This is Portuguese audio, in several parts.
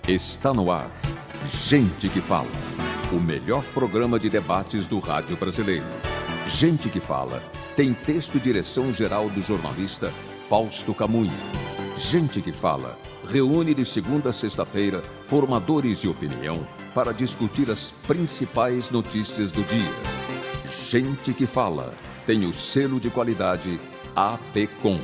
Está no ar. Gente que Fala. O melhor programa de debates do rádio brasileiro. Gente que Fala. Tem texto e direção geral do jornalista Fausto Camunha. Gente que Fala. Reúne de segunda a sexta-feira formadores de opinião para discutir as principais notícias do dia. Gente que Fala. Tem o selo de qualidade APCOM.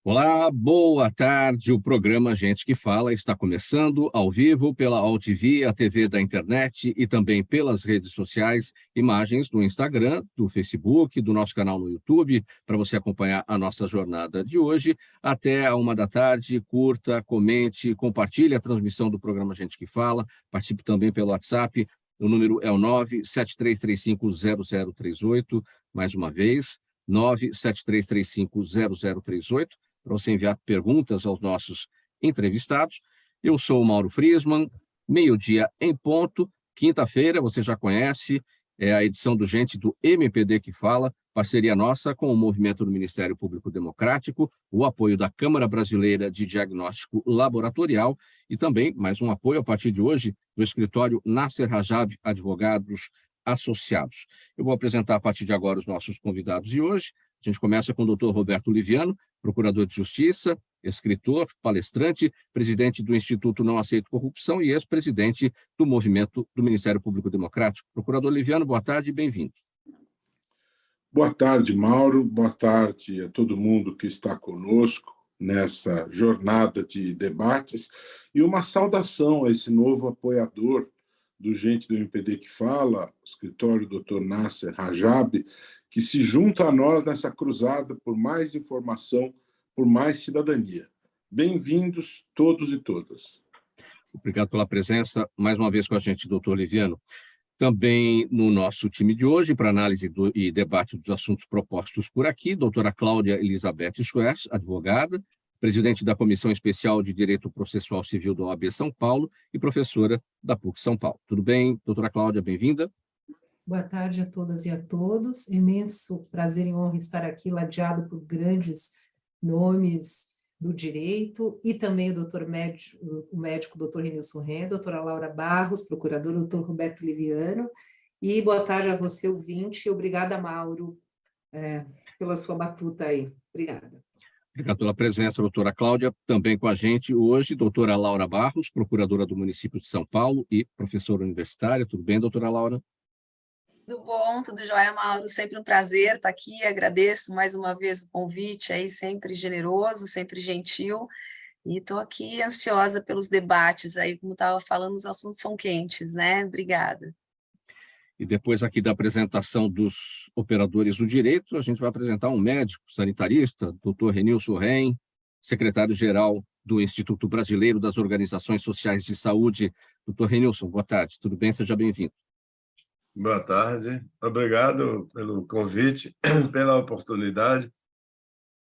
Olá, boa tarde. O programa Gente que Fala está começando ao vivo pela AltV, a TV da internet e também pelas redes sociais, imagens do Instagram, do Facebook, do nosso canal no YouTube, para você acompanhar a nossa jornada de hoje. Até a 1 da tarde, curta, comente, compartilhe a transmissão do programa Gente que Fala, participe também pelo WhatsApp, o número é o 973350038, mais uma vez, 973350038. Para você enviar perguntas aos nossos entrevistados. Eu sou o Mauro Friesman, meio-dia em ponto, quinta-feira, você já conhece, é a edição do Gente do MPD que Fala, parceria nossa com o Movimento do Ministério Público Democrático, o apoio da Câmara Brasileira de Diagnóstico Laboratorial e também, mais um apoio a partir de hoje, do escritório Nasser Rajab Advogados Associados. Eu vou apresentar a partir de agora os nossos convidados de hoje. A gente começa com o doutor Roberto Liviano, procurador de Justiça, escritor, palestrante, presidente do Instituto Não Aceito Corrupção e ex-presidente do Movimento do Ministério Público Democrático. Procurador Liviano, boa tarde e bem-vindo. Boa tarde, Mauro. Boa tarde a todo mundo que está conosco nessa jornada de debates e uma saudação a esse novo apoiador do Gente do MPD que Fala, o escritório Dr. Nasser Rajab, que se junta a nós nessa cruzada por mais informação, por mais cidadania. Bem-vindos todos e todas. Obrigado pela presença, mais uma vez com a gente, doutor Liviano. Também no nosso time de hoje, para análise e debate dos assuntos propostos por aqui, doutora Cláudia Elizabeth Schwerz, advogada, presidente da Comissão Especial de Direito Processual Civil da OAB São Paulo e professora da PUC São Paulo. Tudo bem, doutora Cláudia, bem-vinda? Boa tarde a todas e a todos. Imenso prazer e honra estar aqui, ladeado por grandes nomes do direito, e também o médico Dr. Renilson Ren, doutora Laura Barros, procurador Dr. Roberto Liviano, e boa tarde a você, ouvinte, e obrigada, Mauro, pela sua batuta aí. Obrigada. Obrigado pela presença, doutora Cláudia. Também com a gente hoje, doutora Laura Barros, procuradora do município de São Paulo e professora universitária. Tudo bem, doutora Laura? Tudo bom, tudo jóia, Mauro, sempre um prazer estar aqui, agradeço mais uma vez o convite aí, sempre generoso, sempre gentil, e estou aqui ansiosa pelos debates aí, como estava falando, os assuntos são quentes, né? Obrigada. E depois aqui da apresentação dos operadores do direito, a gente vai apresentar um médico sanitarista, doutor Renilson Ren, secretário-geral do Instituto Brasileiro das Organizações Sociais de Saúde. Doutor Renilson, boa tarde, tudo bem? Seja bem-vindo. Boa tarde, obrigado pelo convite, pela oportunidade.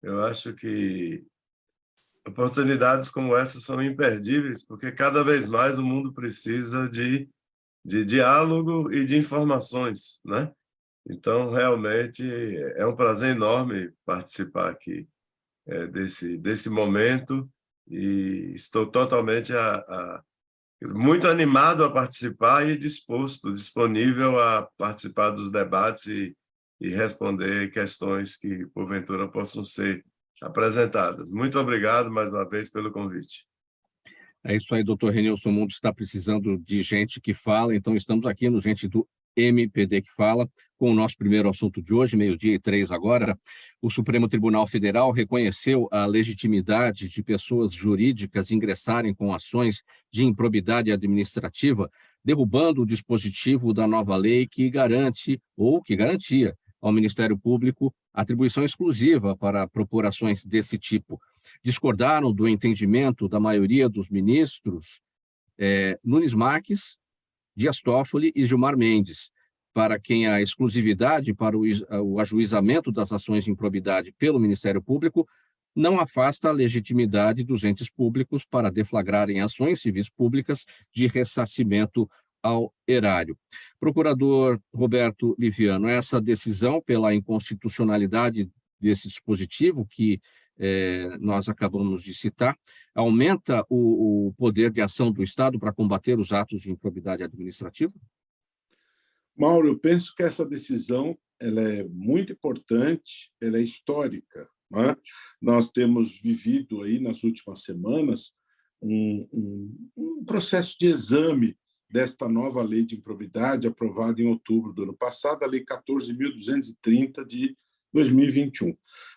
Eu acho que oportunidades como essa são imperdíveis, porque cada vez mais o mundo precisa de diálogo e de informações, né? Então, realmente, é um prazer enorme participar aqui desse momento e estou totalmente muito animado a participar e disponível a participar dos debates e responder questões que, porventura, possam ser apresentadas. Muito obrigado, mais uma vez, pelo convite. É isso aí, doutor Renilson. O mundo está precisando de gente que fala, então estamos aqui no Gente do MPD que Fala, com o nosso primeiro assunto de hoje, 12h03 agora. O Supremo Tribunal Federal reconheceu a legitimidade de pessoas jurídicas ingressarem com ações de improbidade administrativa, derrubando o dispositivo da nova lei que garante, ou que garantia, ao Ministério Público atribuição exclusiva para propor ações desse tipo. Discordaram do entendimento da maioria dos ministros Nunes Marques, Dias Toffoli e Gilmar Mendes, para quem a exclusividade para o ajuizamento das ações de improbidade pelo Ministério Público não afasta a legitimidade dos entes públicos para deflagrarem ações civis públicas de ressarcimento ao erário. Procurador Roberto Liviano, essa decisão pela inconstitucionalidade desse dispositivo que nós acabamos de citar, aumenta o poder de ação do Estado para combater os atos de improbidade administrativa? Mauro, eu penso que essa decisão ela é muito importante, ela é histórica, né? Nós temos vivido aí nas últimas semanas um processo de exame desta nova lei de improbidade aprovada em outubro do ano passado, a Lei 14.230 de 2021.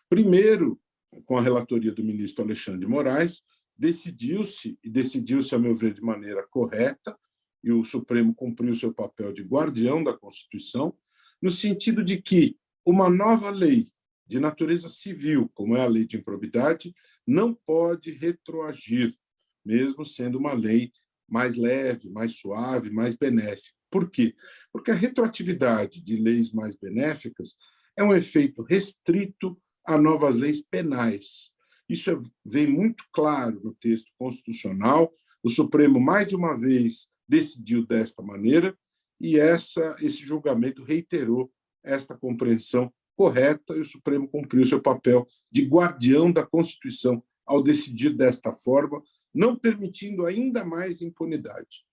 Primeiro, com a relatoria do ministro Alexandre de Moraes, decidiu-se, a meu ver, de maneira correta, e o Supremo cumpriu seu papel de guardião da Constituição, no sentido de que uma nova lei de natureza civil, como é a lei de improbidade, não pode retroagir, mesmo sendo uma lei mais leve, mais suave, mais benéfica. Por quê? Porque a retroatividade de leis mais benéficas é um efeito restrito a novas leis penais. Isso vem muito claro no texto constitucional. O Supremo, mais de uma vez, decidiu desta maneira, e esse julgamento reiterou esta compreensão correta, e o Supremo cumpriu seu papel de guardião da Constituição ao decidir desta forma, não permitindo ainda mais impunidade.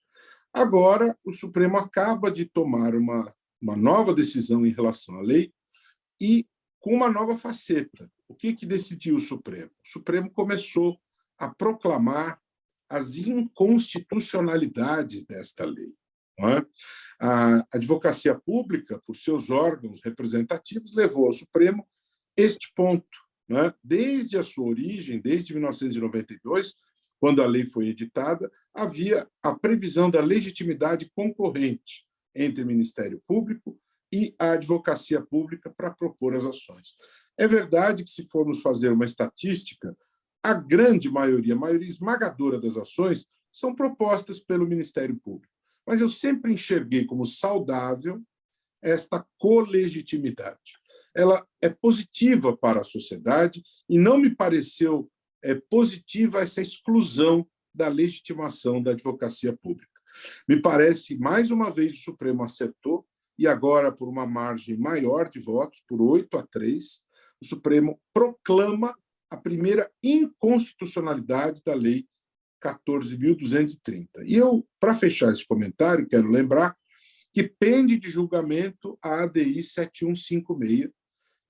Agora, o Supremo acaba de tomar uma nova decisão em relação à lei e com uma nova faceta. O que decidiu o Supremo? O Supremo começou a proclamar as inconstitucionalidades desta lei. Não é? A advocacia pública, por seus órgãos representativos, levou ao Supremo este ponto. Não é? Desde a sua origem, desde 1992, quando a lei foi editada, havia a previsão da legitimidade concorrente entre o Ministério Público e a advocacia pública para propor as ações. É verdade que, se formos fazer uma estatística, a grande maioria, a maioria esmagadora das ações são propostas pelo Ministério Público. Mas eu sempre enxerguei como saudável esta colegitimidade. Ela é positiva para a sociedade e não me pareceu positiva essa exclusão da legitimação da advocacia pública. Me parece, mais uma vez, o Supremo acertou, e agora, por uma margem maior de votos, por 8-3, o Supremo proclama a primeira inconstitucionalidade da Lei 14.230. E eu, para fechar esse comentário, quero lembrar que pende de julgamento a ADI 7156,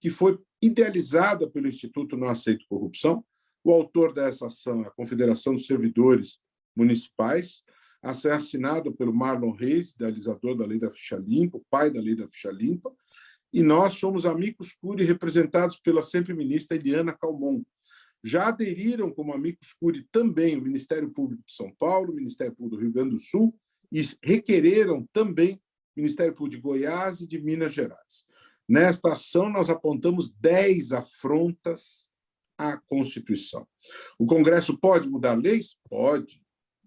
que foi idealizada pelo Instituto Não Aceito Corrupção. O autor dessa ação é a Confederação dos Servidores Municipais, a ação é assinada pelo Marlon Reis, idealizador da Lei da Ficha Limpa, o pai da Lei da Ficha Limpa, e nós somos amicus curiae representados pela sempre ministra Eliana Calmon. Já aderiram como amicus curiae também o Ministério Público de São Paulo, o Ministério Público do Rio Grande do Sul, e requereram também o Ministério Público de Goiás e de Minas Gerais. Nesta ação, nós apontamos 10 afrontas à Constituição. O Congresso pode mudar leis? Pode,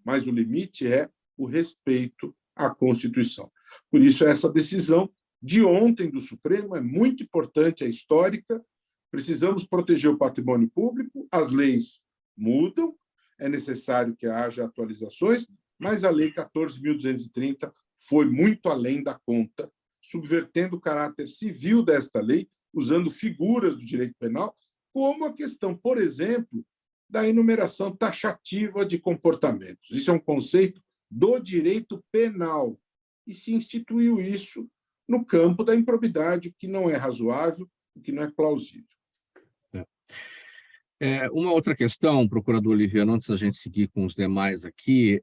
mas o limite é o respeito à Constituição. Por isso, essa decisão de ontem do Supremo é muito importante, é histórica. Precisamos proteger o patrimônio público, as leis mudam, é necessário que haja atualizações, mas a Lei 14.230 foi muito além da conta, subvertendo o caráter civil desta lei, usando figuras do direito penal, como a questão, por exemplo, da enumeração taxativa de comportamentos. Isso é um conceito do direito penal, e se instituiu isso no campo da improbidade, o que não é razoável, o que não é plausível. Uma outra questão, procurador Oliviano, antes da gente seguir com os demais aqui,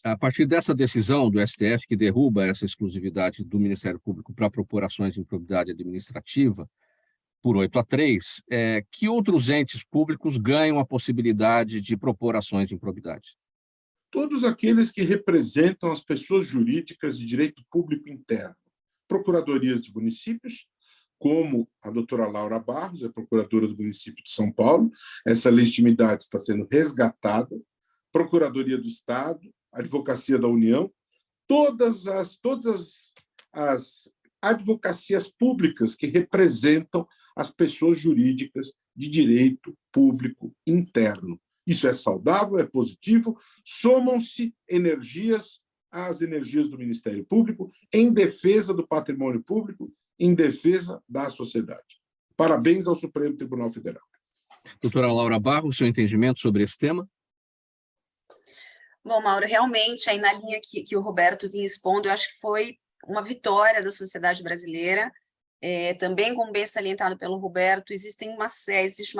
a partir dessa decisão do STF, que derruba essa exclusividade do Ministério Público para propor ações de improbidade administrativa, por 8-3, que outros entes públicos ganham a possibilidade de propor ações de improbidade? Todos aqueles que representam as pessoas jurídicas de direito público interno, procuradorias de municípios, como a doutora Laura Barros, é procuradora do município de São Paulo, essa legitimidade está sendo resgatada, Procuradoria do Estado, Advocacia da União, todas as advocacias públicas que representam as pessoas jurídicas de direito público interno. Isso é saudável, é positivo, somam-se energias às energias do Ministério Público em defesa do patrimônio público, em defesa da sociedade. Parabéns ao Supremo Tribunal Federal. Doutora Laura Barros, seu entendimento sobre esse tema? Bom, Mauro, realmente, aí na linha que o Roberto vinha expondo, eu acho que foi uma vitória da sociedade brasileira. Também, como bem salientado pelo Roberto, existe uma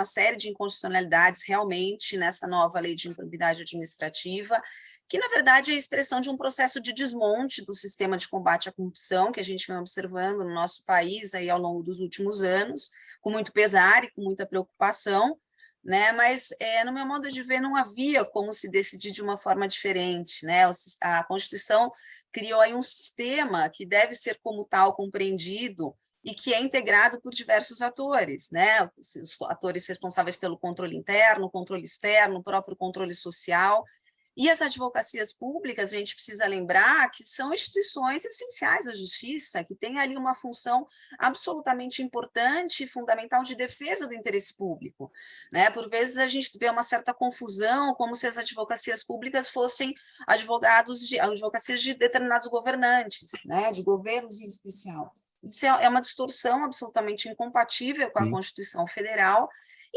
série de inconstitucionalidades realmente nessa nova lei de improbidade administrativa, que, na verdade, é a expressão de um processo de desmonte do sistema de combate à corrupção que a gente vem observando no nosso país aí ao longo dos últimos anos, com muito pesar e com muita preocupação, né? Mas, no meu modo de ver, não havia como se decidir de uma forma diferente, né? A Constituição criou aí um sistema que deve ser como tal compreendido e que é integrado por diversos atores, né? Os atores responsáveis pelo controle interno, controle externo, o próprio controle social. E as advocacias públicas, a gente precisa lembrar que são instituições essenciais da justiça, que têm ali uma função absolutamente importante e fundamental de defesa do interesse público, né? Por vezes a gente vê uma certa confusão, como se as advocacias públicas fossem advocacias de determinados governantes, né? De governos em especial. Isso é uma distorção absolutamente incompatível com a Constituição Federal,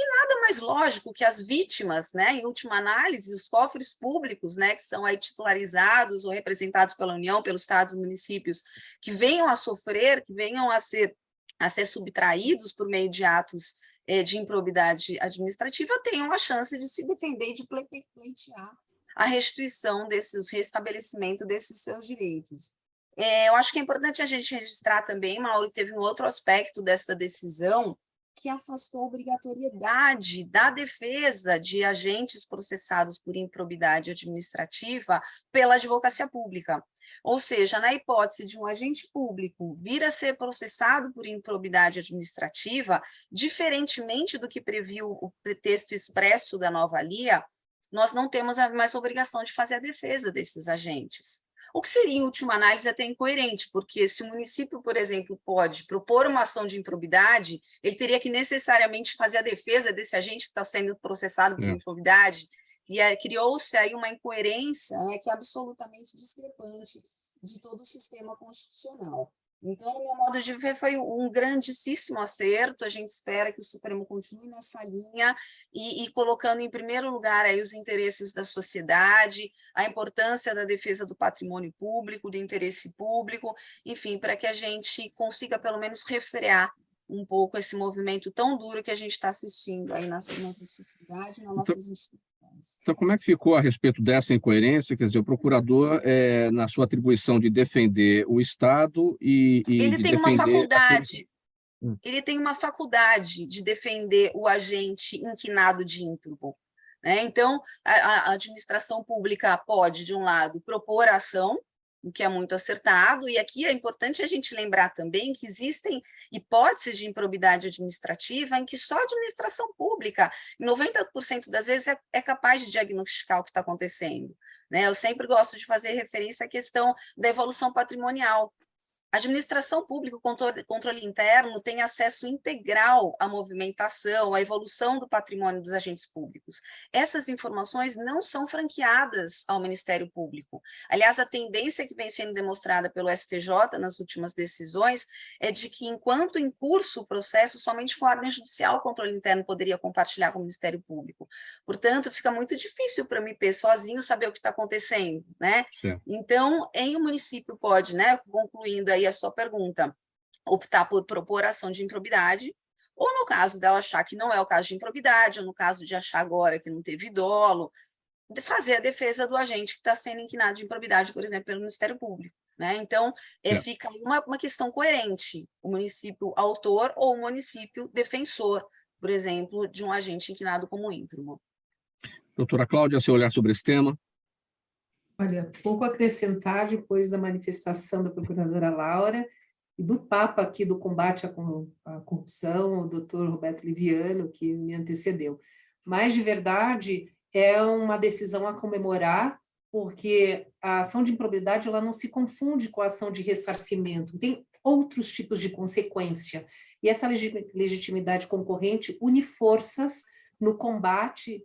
e nada mais lógico que as vítimas, né, em última análise, os cofres públicos, né, que são aí titularizados ou representados pela União, pelos estados e municípios, que venham a sofrer, que venham a ser subtraídos por meio de atos de improbidade administrativa, tenham a chance de se defender e de pleitear a restituição o restabelecimento desses seus direitos. Eu acho que é importante a gente registrar também, Mauro, que teve um outro aspecto dessa decisão, que afastou a obrigatoriedade da defesa de agentes processados por improbidade administrativa pela advocacia pública. Ou seja, na hipótese de um agente público vir a ser processado por improbidade administrativa, diferentemente do que previu o texto expresso da nova LIA, nós não temos mais obrigação de fazer a defesa desses agentes. O que seria, em última análise, até incoerente, porque se o município, por exemplo, pode propor uma ação de improbidade, ele teria que necessariamente fazer a defesa desse agente que está sendo processado por improbidade, e criou-se aí uma incoerência, né, que é absolutamente discrepante de todo o sistema constitucional. Então, no meu modo de ver, foi um grandíssimo acerto. A gente espera que o Supremo continue nessa linha e colocando em primeiro lugar aí os interesses da sociedade, a importância da defesa do patrimônio público, do interesse público, enfim, para que a gente consiga pelo menos refrear um pouco esse movimento tão duro que a gente está assistindo aí na nossa sociedade, nas nossas instituições. Então, como é que ficou a respeito dessa incoerência? Quer dizer, o procurador, na sua atribuição de defender o Estado e ele de tem defender... uma faculdade, ele tem uma faculdade de defender o agente inquinado de ímprobo, né? Então, a administração pública pode, de um lado, propor a ação, o que é muito acertado, e aqui é importante a gente lembrar também que existem hipóteses de improbidade administrativa em que só a administração pública, 90% das vezes, é capaz de diagnosticar o que está acontecendo, né? Eu sempre gosto de fazer referência à questão da evolução patrimonial. A administração pública, o controle interno, tem acesso integral à movimentação, à evolução do patrimônio dos agentes públicos. Essas informações não são franqueadas ao Ministério Público. Aliás, a tendência que vem sendo demonstrada pelo STJ nas últimas decisões é de que, enquanto em curso o processo, somente com a ordem judicial o controle interno poderia compartilhar com o Ministério Público. Portanto, fica muito difícil para o MP sozinho saber o que está acontecendo, né? Então, o município pode, né, concluindo aí a sua pergunta, optar por propor ação de improbidade, ou no caso dela achar que não é o caso de improbidade, ou no caso de achar agora que não teve dolo, de fazer a defesa do agente que está sendo inquinado de improbidade, por exemplo, pelo Ministério Público, né? Então, fica uma questão coerente, o município autor ou o município defensor, por exemplo, de um agente inquinado como ímprobo. Doutora Cláudia, seu olhar sobre esse tema? Olha, pouco a acrescentar depois da manifestação da procuradora Laura e do Papa aqui do combate à corrupção, o doutor Roberto Liviano, que me antecedeu. Mas, de verdade, é uma decisão a comemorar, porque a ação de improbidade ela não se confunde com a ação de ressarcimento, tem outros tipos de consequência. E essa legitimidade concorrente une forças no combate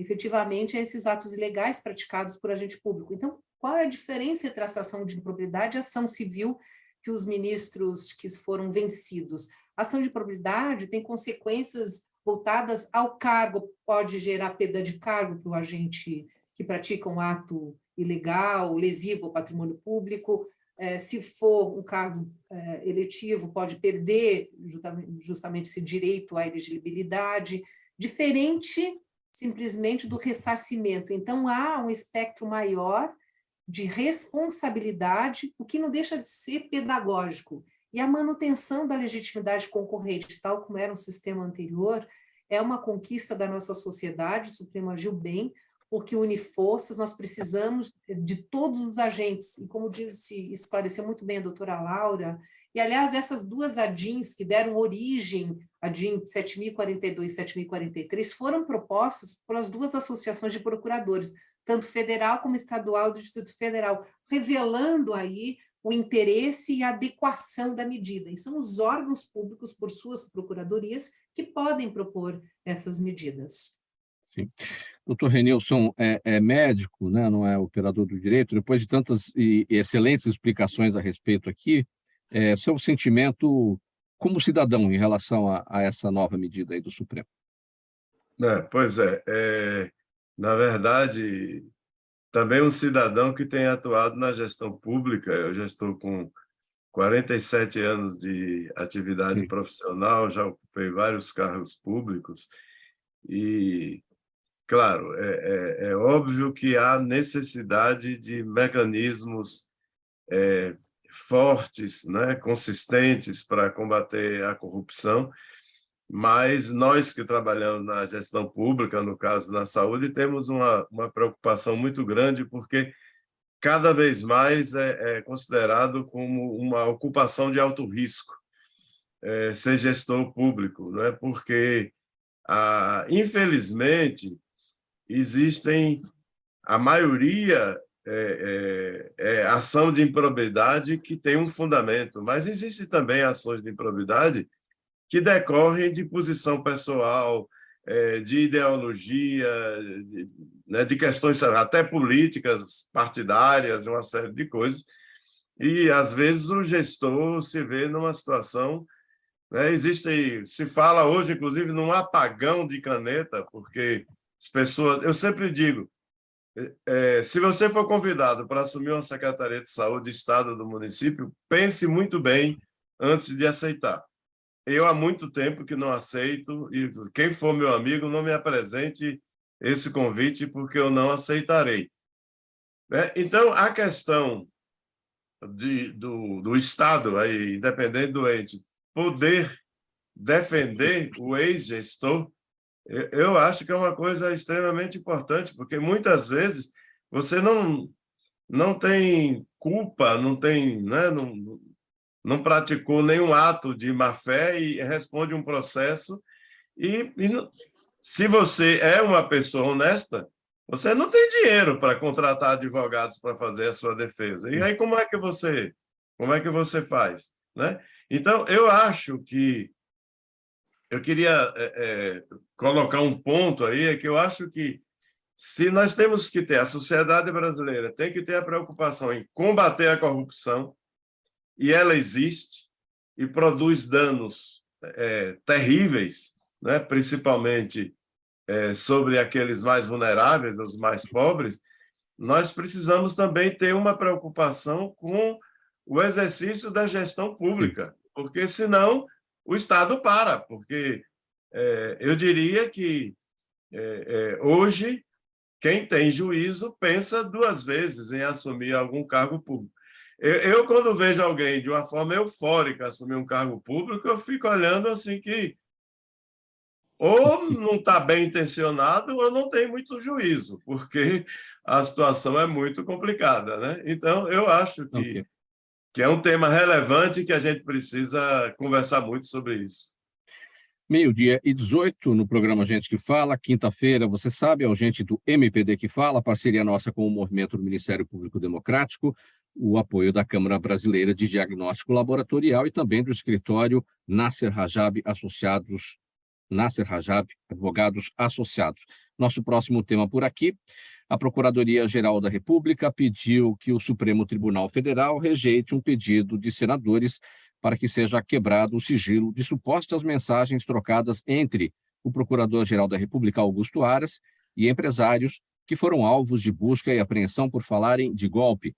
efetivamente a esses atos ilegais praticados por agente público. Então, qual é a diferença entre essa ação de improbidade e a ação civil que os ministros que foram vencidos? Ação de improbidade tem consequências voltadas ao cargo, pode gerar perda de cargo para o agente que pratica um ato ilegal, lesivo ao patrimônio público. Se for um cargo eletivo, pode perder justamente esse direito à elegibilidade, diferente simplesmente do ressarcimento. Então, há um espectro maior de responsabilidade, o que não deixa de ser pedagógico. E a manutenção da legitimidade concorrente, tal como era o sistema anterior, é uma conquista da nossa sociedade. O Supremo agiu bem, porque une forças, nós precisamos de todos os agentes, e como esclareceu muito bem a doutora Laura, e aliás, essas duas ADINs que deram origem, a ADIN 7042 e 7043, foram propostas pelas duas associações de procuradores, tanto federal como estadual do Distrito Federal, revelando aí o interesse e a adequação da medida. E são os órgãos públicos, por suas procuradorias, que podem propor essas medidas. Sim. Doutor Renilson é médico, né? Não é operador do direito. Depois de tantas e excelentes explicações a respeito aqui, seu sentimento como cidadão em relação a essa nova medida aí do Supremo? Pois na verdade, também um cidadão que tem atuado na gestão pública. Eu já estou com 47 anos de atividade profissional, já ocupei vários cargos públicos e, claro, é óbvio que há necessidade de mecanismos fortes, né, consistentes para combater a corrupção, mas nós que trabalhamos na gestão pública, no caso na saúde, temos uma preocupação muito grande, porque cada vez mais é considerado como uma ocupação de alto risco ser gestor público, né? Porque, infelizmente, existem, a maioria ação de improbidade que tem um fundamento, mas existem também ações de improbidade que decorrem de posição pessoal, de ideologia, de questões até políticas, partidárias, uma série de coisas. E, às vezes, o gestor se vê numa situação... se fala hoje, inclusive, num apagão de caneta, porque as pessoas... Eu sempre digo, se você for convidado para assumir uma Secretaria de Saúde do Estado ou do município, pense muito bem antes de aceitar. Eu, há muito tempo que não aceito, e quem for meu amigo, não me apresente esse convite, porque eu não aceitarei. Então, a questão do Estado, aí, independente do ente, poder defender o ex-gestor, eu acho que é uma coisa extremamente importante, porque muitas vezes você não tem culpa, não tem, né, não praticou nenhum ato de má-fé e responde um processo. Se você é uma pessoa honesta, você não tem dinheiro para contratar advogados para fazer a sua defesa. E aí como é que você faz, né? Então, eu acho que eu queria colocar um ponto aí, que eu acho que se nós temos que ter, a sociedade brasileira tem que ter a preocupação em combater a corrupção, e ela existe e produz danos terríveis, né? Principalmente sobre aqueles mais vulneráveis, os mais pobres, nós precisamos também ter uma preocupação com o exercício da gestão pública, porque senão o Estado para, porque eu diria que hoje quem tem juízo pensa duas vezes em assumir algum cargo público. Eu, quando vejo alguém de uma forma eufórica assumir um cargo público, eu fico olhando assim que ou não está bem intencionado ou não tem muito juízo, porque a situação é muito complicada, né? Então, eu acho que é um tema relevante que a gente precisa conversar muito sobre isso. 12h18 no programa Gente que Fala, quinta-feira, você sabe, é o Gente do MPD que Fala, parceria nossa com o Movimento do Ministério Público Democrático, o apoio da Câmara Brasileira de Diagnóstico Laboratorial e também do escritório Nasser Rajab Associados, Nasser Rajab Advogados Associados. Nosso próximo tema por aqui, a Procuradoria-Geral da República pediu que o Supremo Tribunal Federal rejeite um pedido de senadores para que seja quebrado o sigilo de supostas mensagens trocadas entre o Procurador-Geral da República, Augusto Aras, e empresários que foram alvos de busca e apreensão por falarem de golpe.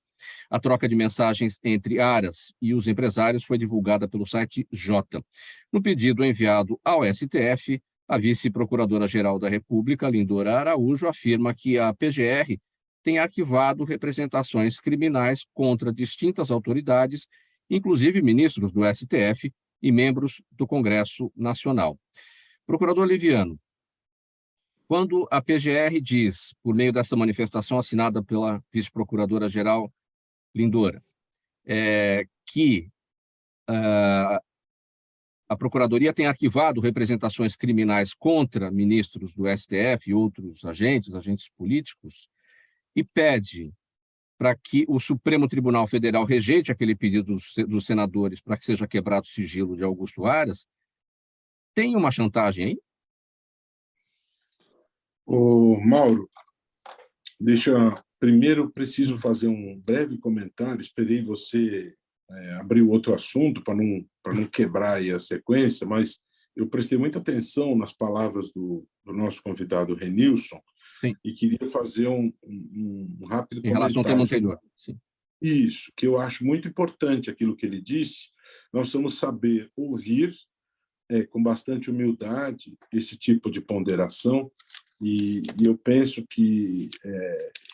A troca de mensagens entre Aras e os empresários foi divulgada pelo site Jota. No pedido enviado ao STF, a vice-procuradora-geral da República, Lindora Araújo, afirma que a PGR tem arquivado representações criminais contra distintas autoridades, inclusive ministros do STF e membros do Congresso Nacional. Procurador Liviano, quando a PGR diz, por meio dessa manifestação assinada pela vice-procuradora-geral Lindora, que a Procuradoria tem arquivado representações criminais contra ministros do STF e outros agentes políticos, e pede para que o Supremo Tribunal Federal rejeite aquele pedido dos senadores para que seja quebrado o sigilo de Augusto Aras, tem uma chantagem aí? Mauro, primeiro preciso fazer um breve comentário. Esperei você abrir outro assunto para não quebrar aí a sequência, mas eu prestei muita atenção nas palavras do nosso convidado Renilson. Sim. E queria fazer um rápido comentário. Em relação ao tema anterior. Sim. Isso, que eu acho muito importante aquilo que ele disse. Nós vamos saber ouvir com bastante humildade esse tipo de ponderação, e eu penso que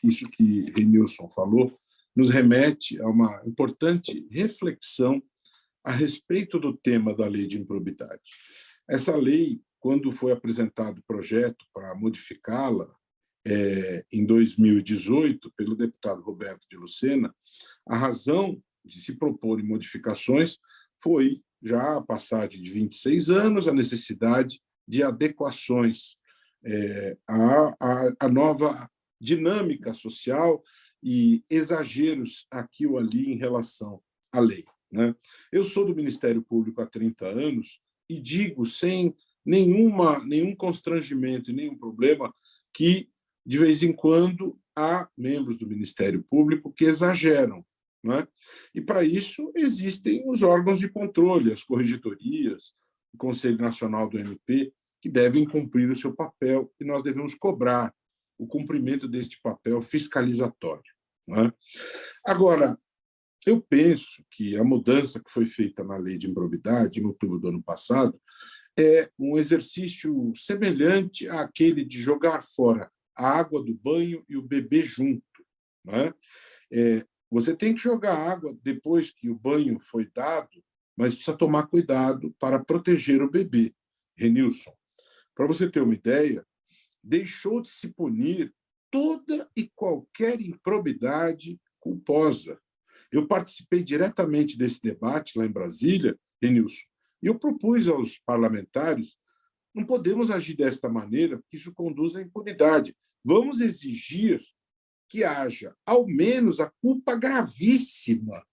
isso que Renilson falou nos remete a uma importante reflexão a respeito do tema da lei de improbidade. Essa lei, quando foi apresentado o projeto para modificá-la, em 2018, pelo deputado Roberto de Lucena, a razão de se proporem modificações foi já a passagem de 26 anos, a necessidade de adequações à nova dinâmica social e exageros aqui ou ali em relação à lei, né? Eu sou do Ministério Público há 30 anos e digo sem nenhum constrangimento e nenhum problema que, de vez em quando, há membros do Ministério Público que exageram, né? E, para isso, existem os órgãos de controle, as corregedorias, o Conselho Nacional do MP, que devem cumprir o seu papel, e nós devemos cobrar o cumprimento deste papel fiscalizatório, né? Agora, eu penso que a mudança que foi feita na lei de improbidade, em outubro do ano passado, é um exercício semelhante àquele de jogar fora a água do banho e o bebê junto, né? Você tem que jogar água depois que o banho foi dado, mas precisa tomar cuidado para proteger o bebê. Renilson, para você ter uma ideia, deixou de se punir toda e qualquer improbidade culposa. Eu participei diretamente desse debate lá em Brasília, Renilson, e eu propus aos parlamentares: não podemos agir desta maneira, porque isso conduz à impunidade. Vamos exigir que haja, ao menos, a culpa gravíssima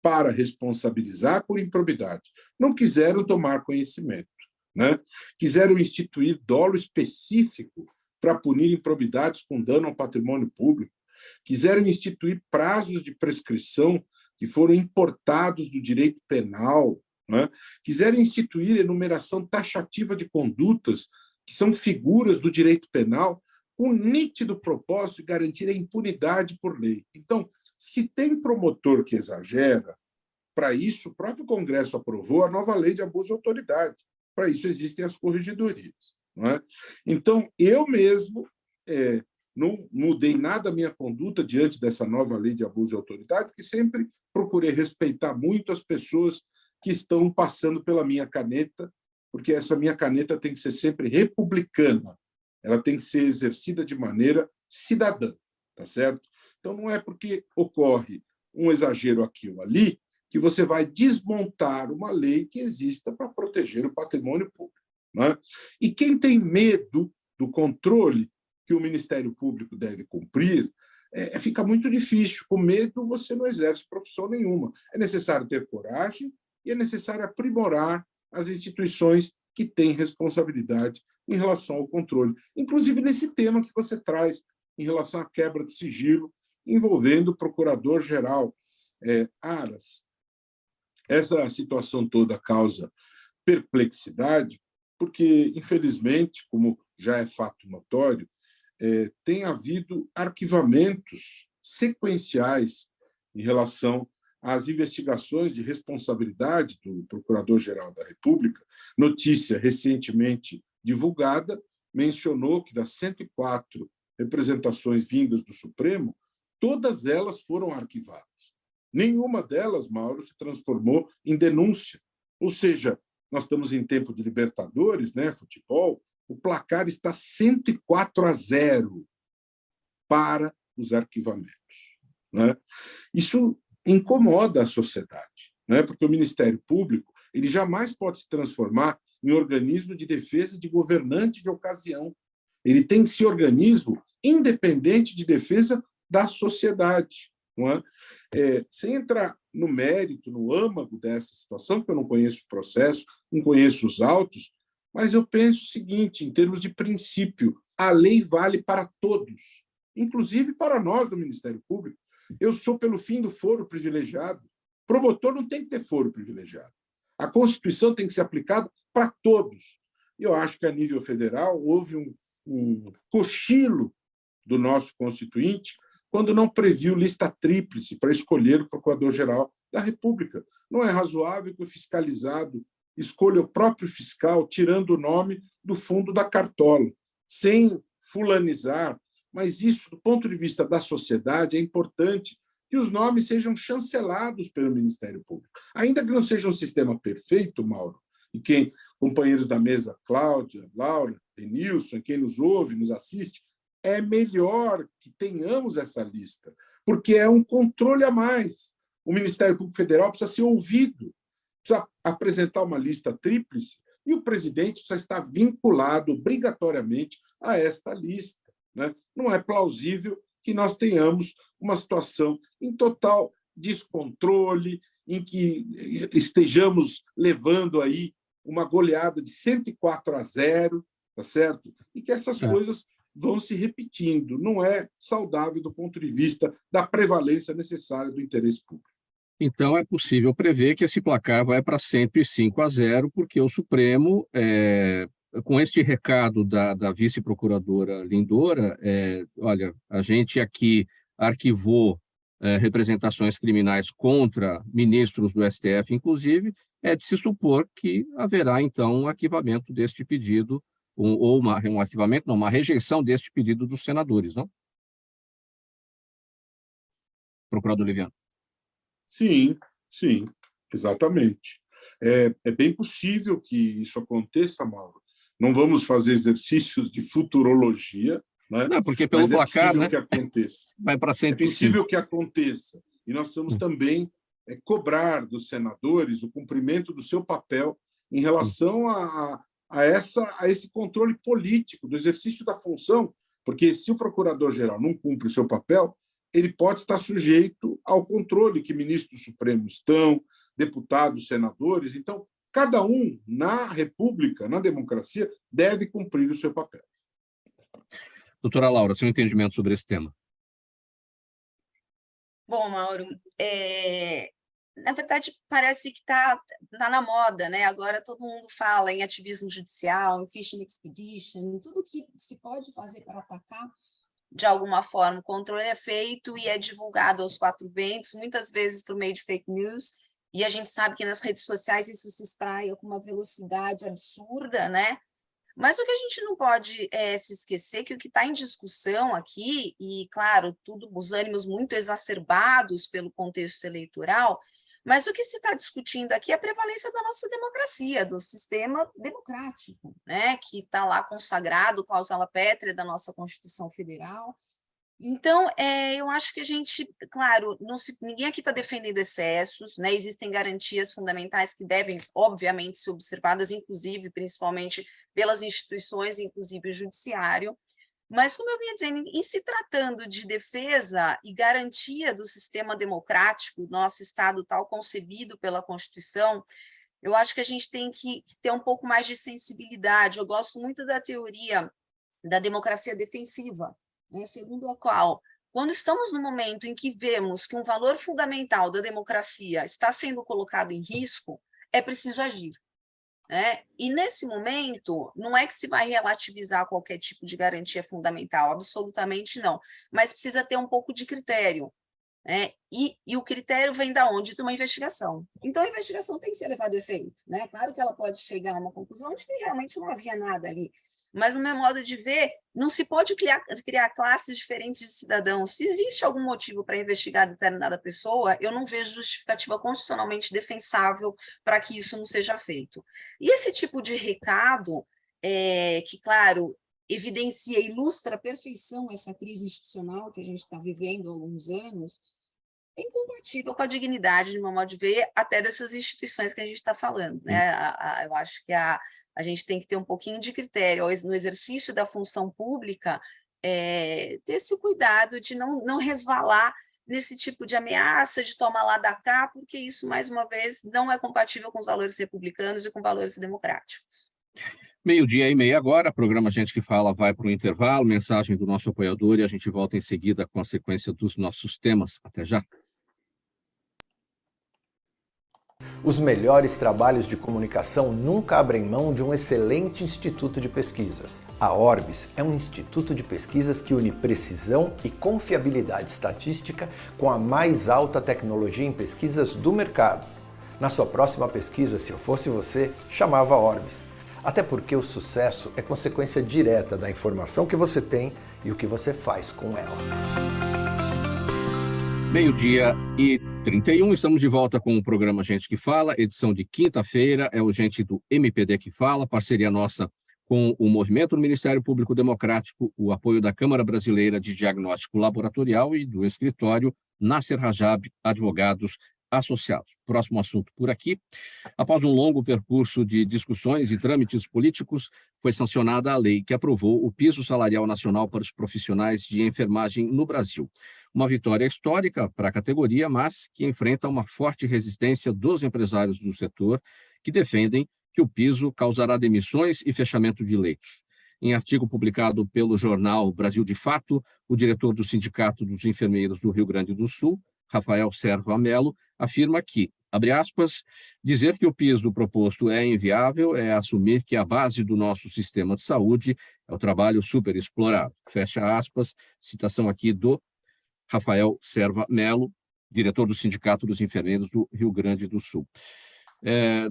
para responsabilizar por improbidade. Não quiseram tomar conhecimento, né? Quiseram instituir dolo específico para punir improbidades com dano ao patrimônio público. Quiseram instituir prazos de prescrição que foram importados do direito penal, né? Quiseram instituir enumeração taxativa de condutas que são figuras do direito penal, com nítido propósito de garantir a impunidade por lei. Então, se tem promotor que exagera, para isso o próprio Congresso aprovou a nova lei de abuso de autoridade. Para isso existem as corregedorias, não é? Então, eu mesmo não mudei nada a minha conduta diante dessa nova lei de abuso de autoridade, porque sempre procurei respeitar muito as pessoas que estão passando pela minha caneta, porque essa minha caneta tem que ser sempre republicana. Ela tem que ser exercida de maneira cidadã, tá certo? Então, não é porque ocorre um exagero aqui ou ali que você vai desmontar uma lei que exista para proteger o patrimônio público, né? E quem tem medo do controle que o Ministério Público deve cumprir, fica muito difícil. Com medo, você não exerce profissão nenhuma. É necessário ter coragem e é necessário aprimorar as instituições que têm responsabilidade em relação ao controle, inclusive nesse tema que você traz, em relação à quebra de sigilo, envolvendo o Procurador-Geral Aras. Essa situação toda causa perplexidade, porque, infelizmente, como já é fato notório, tem havido arquivamentos sequenciais em relação às investigações de responsabilidade do Procurador-Geral da República. Notícia recentemente divulgada mencionou que das 104 representações vindas do Supremo, todas elas foram arquivadas. Nenhuma delas, Mauro, se transformou em denúncia. Ou seja, nós estamos em tempo de Libertadores, né, futebol, o placar está 104-0 para os arquivamentos, né? Isso incomoda a sociedade, né? Porque o Ministério Público ele jamais pode se transformar em organismo de defesa de governante de ocasião. Ele tem que ser organismo independente de defesa da sociedade. Não é? Sem entrar no mérito, no âmago dessa situação, porque eu não conheço o processo, não conheço os autos, mas eu penso o seguinte, em termos de princípio, a lei vale para todos, inclusive para nós do Ministério Público. Eu sou pelo fim do foro privilegiado. Promotor não tem que ter foro privilegiado. A Constituição tem que ser aplicada para todos. Eu acho que, a nível federal, houve um cochilo do nosso Constituinte quando não previu lista tríplice para escolher o Procurador-Geral da República. Não é razoável que o fiscalizado escolha o próprio fiscal, tirando o nome do fundo da cartola, sem fulanizar. Mas isso, do ponto de vista da sociedade, é importante que os nomes sejam chancelados pelo Ministério Público. Ainda que não seja um sistema perfeito, Mauro, e quem, companheiros da mesa, Cláudia, Laura, Denilson, quem nos ouve, nos assiste, é melhor que tenhamos essa lista, porque é um controle a mais. O Ministério Público Federal precisa ser ouvido, precisa apresentar uma lista tríplice e o presidente precisa estar vinculado obrigatoriamente a esta lista, né? Não é plausível que nós tenhamos uma situação em total descontrole, em que estejamos levando aí uma goleada de 104-0, tá certo? E que essas coisas vão se repetindo. Não é saudável do ponto de vista da prevalência necessária do interesse público. Então, é possível prever que esse placar vai para 105-0, porque o Supremo, com este recado da vice-procuradora Lindora, olha, a gente aqui arquivou representações criminais contra ministros do STF, inclusive, é de se supor que haverá, então, um arquivamento deste pedido, ou um arquivamento, não, uma rejeição deste pedido dos senadores, não? Procurador Liviano. Sim, exatamente. É bem possível que isso aconteça, Mauro. Não vamos fazer exercícios de futurologia, né? Não, porque pelo placar, né, que aconteça. vai para 105. É possível que aconteça. E nós precisamos também cobrar dos senadores o cumprimento do seu papel em relação a esse controle político do exercício da função, porque se o procurador-geral não cumpre o seu papel, ele pode estar sujeito ao controle que ministros supremos estão, deputados, senadores. Então, cada um, na República, na democracia, deve cumprir o seu papel. Doutora Laura, seu entendimento sobre esse tema? Bom, Mauro, na verdade, parece que está na moda, né? Agora todo mundo fala em ativismo judicial, em fishing expedition, tudo que se pode fazer para atacar, de alguma forma, o controle é feito e é divulgado aos quatro ventos, muitas vezes por meio de fake news, e a gente sabe que nas redes sociais isso se espraia com uma velocidade absurda, né? Mas o que a gente não pode se esquecer que o que está em discussão aqui, e, claro, os ânimos muito exacerbados pelo contexto eleitoral, mas o que se está discutindo aqui é a prevalência da nossa democracia, do sistema democrático, né, que está lá consagrado, cláusula pétrea da nossa Constituição Federal. Então, eu acho que a gente, claro, ninguém aqui está defendendo excessos, né? Existem garantias fundamentais que devem, obviamente, ser observadas, inclusive, principalmente pelas instituições, inclusive o judiciário, mas, como eu vinha dizendo, em se tratando de defesa e garantia do sistema democrático, nosso Estado tal concebido pela Constituição, eu acho que a gente tem que ter um pouco mais de sensibilidade. Eu gosto muito da teoria da democracia defensiva, né, segundo a qual quando estamos no momento em que vemos que um valor fundamental da democracia está sendo colocado em risco, é preciso agir. Né? E, nesse momento, não é que se vai relativizar qualquer tipo de garantia fundamental, absolutamente não, mas precisa ter um pouco de critério. Né? E o critério vem da onde? De uma investigação. Então, a investigação tem que ser levada a efeito. Né? Claro que ela pode chegar a uma conclusão de que realmente não havia nada ali, mas, no meu modo de ver, não se pode criar classes diferentes de cidadãos. Se existe algum motivo para investigar determinada pessoa, eu não vejo justificativa constitucionalmente defensável para que isso não seja feito. E esse tipo de recado, que, claro, evidencia e ilustra à perfeição essa crise institucional que a gente está vivendo há alguns anos, é incompatível com a dignidade, de meu modo de ver, até dessas instituições que a gente está falando. Né? Eu acho que a gente tem que ter um pouquinho de critério no exercício da função pública, ter esse cuidado de não resvalar nesse tipo de ameaça, de tomar lá da cá, porque isso, mais uma vez, não é compatível com os valores republicanos e com valores democráticos. 12:30 agora, programa Gente que Fala vai para o intervalo, mensagem do nosso apoiador e a gente volta em seguida com a sequência dos nossos temas. Até já. Os melhores trabalhos de comunicação nunca abrem mão de um excelente instituto de pesquisas. A Orbis é um instituto de pesquisas que une precisão e confiabilidade estatística com a mais alta tecnologia em pesquisas do mercado. Na sua próxima pesquisa, se eu fosse você, chamava Orbis. Até porque o sucesso é consequência direta da informação que você tem e o que você faz com ela. 12:31, estamos de volta com o programa Gente que Fala, edição de quinta-feira, é o Gente do MPD que Fala, parceria nossa com o Movimento do Ministério Público Democrático, o apoio da Câmara Brasileira de Diagnóstico Laboratorial e do escritório Nasser Rajab Advogados Associados. Próximo assunto por aqui. Após um longo percurso de discussões e trâmites políticos, foi sancionada a lei que aprovou o piso salarial nacional para os profissionais de enfermagem no Brasil. Uma vitória histórica para a categoria, mas que enfrenta uma forte resistência dos empresários do setor, que defendem que o piso causará demissões e fechamento de leitos. Em artigo publicado pelo jornal Brasil de Fato, o diretor do Sindicato dos Enfermeiros do Rio Grande do Sul, Rafael Serva Mello, afirma que, abre aspas, dizer que o piso proposto é inviável é assumir que a base do nosso sistema de saúde é o trabalho superexplorado. Fecha aspas, citação aqui do Rafael Serva Mello, diretor do Sindicato dos Enfermeiros do Rio Grande do Sul.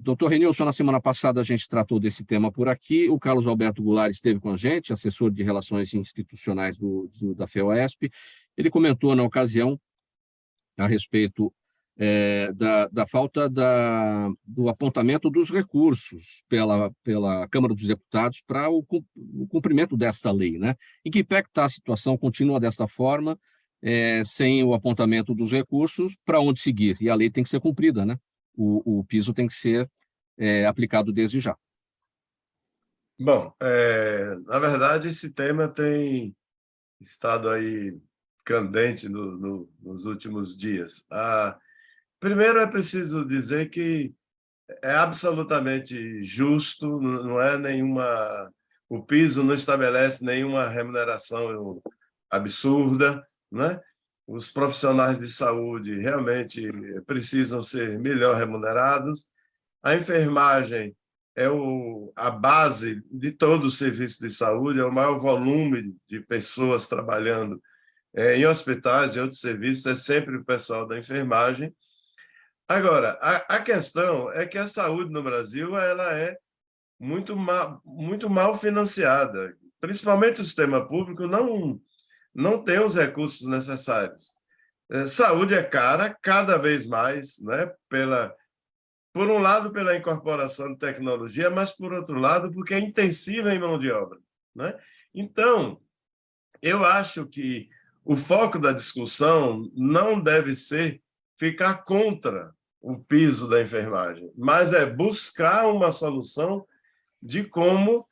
Doutor Renilson, na semana passada a gente tratou desse tema por aqui, o Carlos Alberto Goulart esteve com a gente, assessor de Relações Institucionais da FEOESP, ele comentou na ocasião a respeito da falta do apontamento dos recursos pela Câmara dos Deputados para o cumprimento desta lei, né? Em que pé está a situação? Continua desta forma, sem o apontamento dos recursos, para onde seguir? E a lei tem que ser cumprida, né? O piso tem que ser aplicado desde já. Bom, na verdade, esse tema tem estado aí candente nos últimos dias. Primeiro, é preciso dizer que é absolutamente justo, não é nenhuma... O piso não estabelece nenhuma remuneração absurda, né? Os profissionais de saúde realmente precisam ser melhor remunerados. A enfermagem é a base de todo o serviço de saúde, é o maior volume de pessoas trabalhando em hospitais e outros serviços, é sempre o pessoal da enfermagem. Agora, a questão é que a saúde no Brasil ela é muito mal financiada, principalmente o sistema público não tem os recursos necessários. Saúde é cara cada vez mais, né? Por um lado, pela incorporação de tecnologia, mas, por outro lado, porque é intensiva em mão de obra, né? Então, eu acho que o foco da discussão não deve ser ficar contra o piso da enfermagem, mas é buscar uma solução de como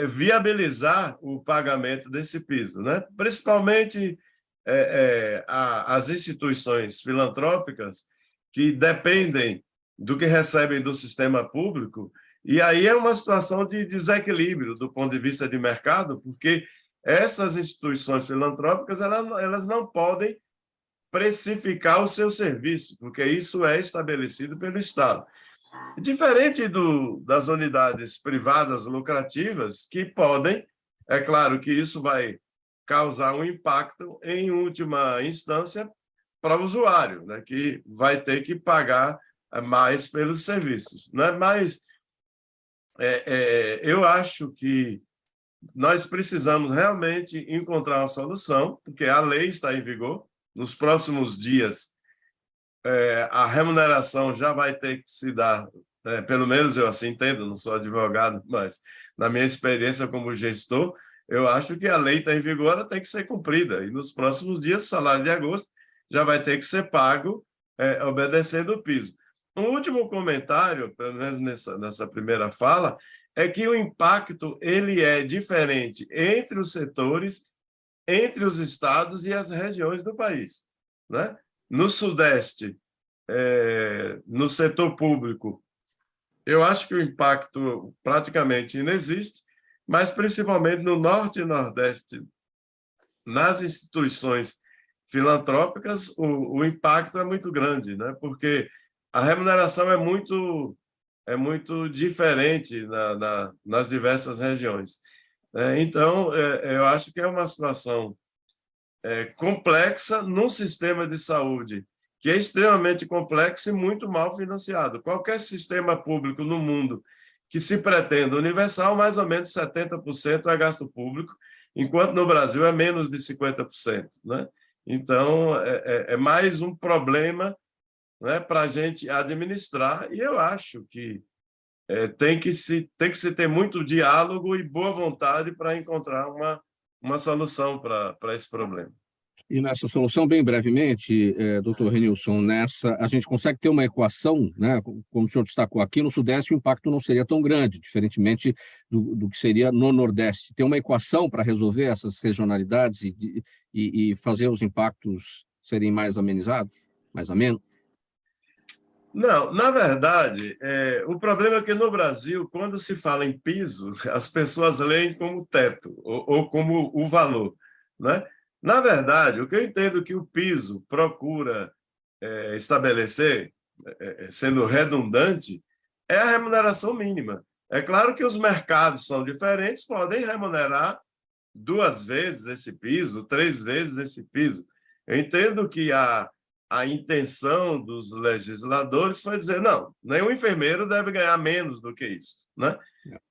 viabilizar o pagamento desse piso, né? Principalmente as instituições filantrópicas que dependem do que recebem do sistema público, e aí é uma situação de desequilíbrio do ponto de vista de mercado, porque essas instituições filantrópicas elas não podem precificar o seu serviço, porque isso é estabelecido pelo Estado. Diferente das unidades privadas lucrativas, que podem, é claro que isso vai causar um impacto, em última instância, para o usuário, né, que vai ter que pagar mais pelos serviços. Né? Mas eu acho que nós precisamos realmente encontrar uma solução, porque a lei está em vigor. Nos próximos dias, a remuneração já vai ter que se dar, pelo menos eu assim entendo, não sou advogado, mas na minha experiência como gestor, eu acho que a lei está em vigor, ela tem que ser cumprida. E nos próximos dias, o salário de agosto já vai ter que ser pago, obedecendo o piso. Um último comentário, pelo menos nessa primeira fala, é que o impacto ele é diferente entre os setores, entre os estados e as regiões do país. Né? No Sudeste, no setor público, eu acho que o impacto praticamente inexiste, mas principalmente no Norte e Nordeste, nas instituições filantrópicas, o impacto é muito grande, né? Porque a remuneração é muito diferente nas diversas regiões. Então, eu acho que é uma situação complexa num sistema de saúde que é extremamente complexo e muito mal financiado. Qualquer sistema público no mundo que se pretenda universal, mais ou menos 70% é gasto público, enquanto no Brasil é menos de 50%. Né? Então, é mais um problema, né, para a gente administrar, e eu acho que tem que se ter muito diálogo e boa vontade para encontrar uma solução para esse problema. E nessa solução, bem brevemente, doutor Renilson, a gente consegue ter uma equação, né? Como o senhor destacou aqui, no Sudeste o impacto não seria tão grande, diferentemente do que seria no Nordeste. Tem uma equação para resolver essas regionalidades e fazer os impactos serem mais amenizados, mais amenos? Não, na verdade, o problema é que no Brasil, quando se fala em piso, as pessoas leem como teto ou como o valor, né? Na verdade, o que eu entendo que o piso procura estabelecer, sendo redundante, é a remuneração mínima. É claro que os mercados são diferentes, podem remunerar 2 vezes esse piso, 3 vezes esse piso. Eu entendo que a intenção dos legisladores foi dizer, não, nenhum enfermeiro deve ganhar menos do que isso. Né?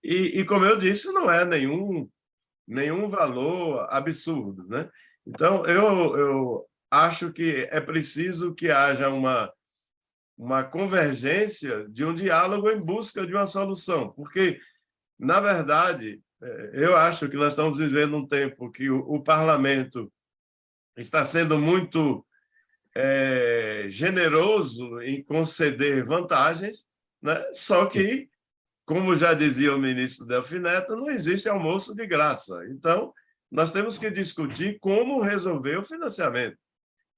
E como eu disse, não é nenhum valor absurdo. Né? Então, eu acho que é preciso que haja uma convergência de um diálogo em busca de uma solução, porque, na verdade, eu acho que nós estamos vivendo um tempo que o parlamento está sendo muito generoso em conceder vantagens, né? Só que, como já dizia o ministro Delfim Neto, não existe almoço de graça. Então, nós temos que discutir como resolver o financiamento.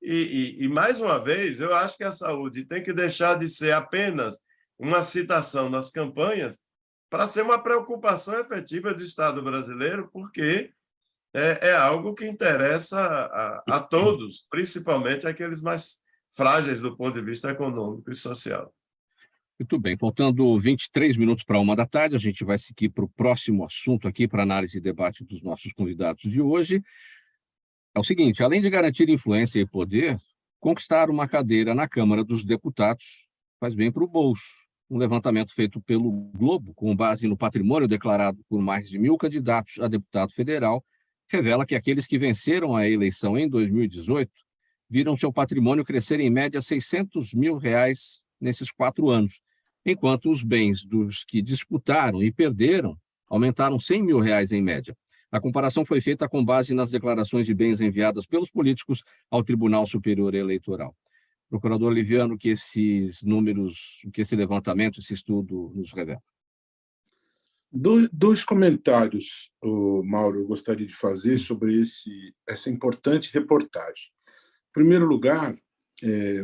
E, mais uma vez, eu acho que a saúde tem que deixar de ser apenas uma citação nas campanhas para ser uma preocupação efetiva do Estado brasileiro, porque é algo que interessa a todos, principalmente aqueles mais frágeis do ponto de vista econômico e social. Muito bem, faltando 23 minutos para 13h, a gente vai seguir para o próximo assunto aqui, para análise e debate dos nossos convidados de hoje. É o seguinte, além de garantir influência e poder, conquistar uma cadeira na Câmara dos Deputados faz bem para o bolso. Um levantamento feito pelo Globo, com base no patrimônio declarado por mais de 1.000 candidatos a deputado federal, revela que aqueles que venceram a eleição em 2018 viram seu patrimônio crescer em média R$600 mil nesses 4 anos, enquanto os bens dos que disputaram e perderam aumentaram R$100 mil em média. A comparação foi feita com base nas declarações de bens enviadas pelos políticos ao Tribunal Superior Eleitoral. Procurador Liviano, o que esses números, o que esse levantamento, esse estudo nos revela? 2 comentários, Mauro, eu gostaria de fazer sobre essa importante reportagem. Em primeiro lugar,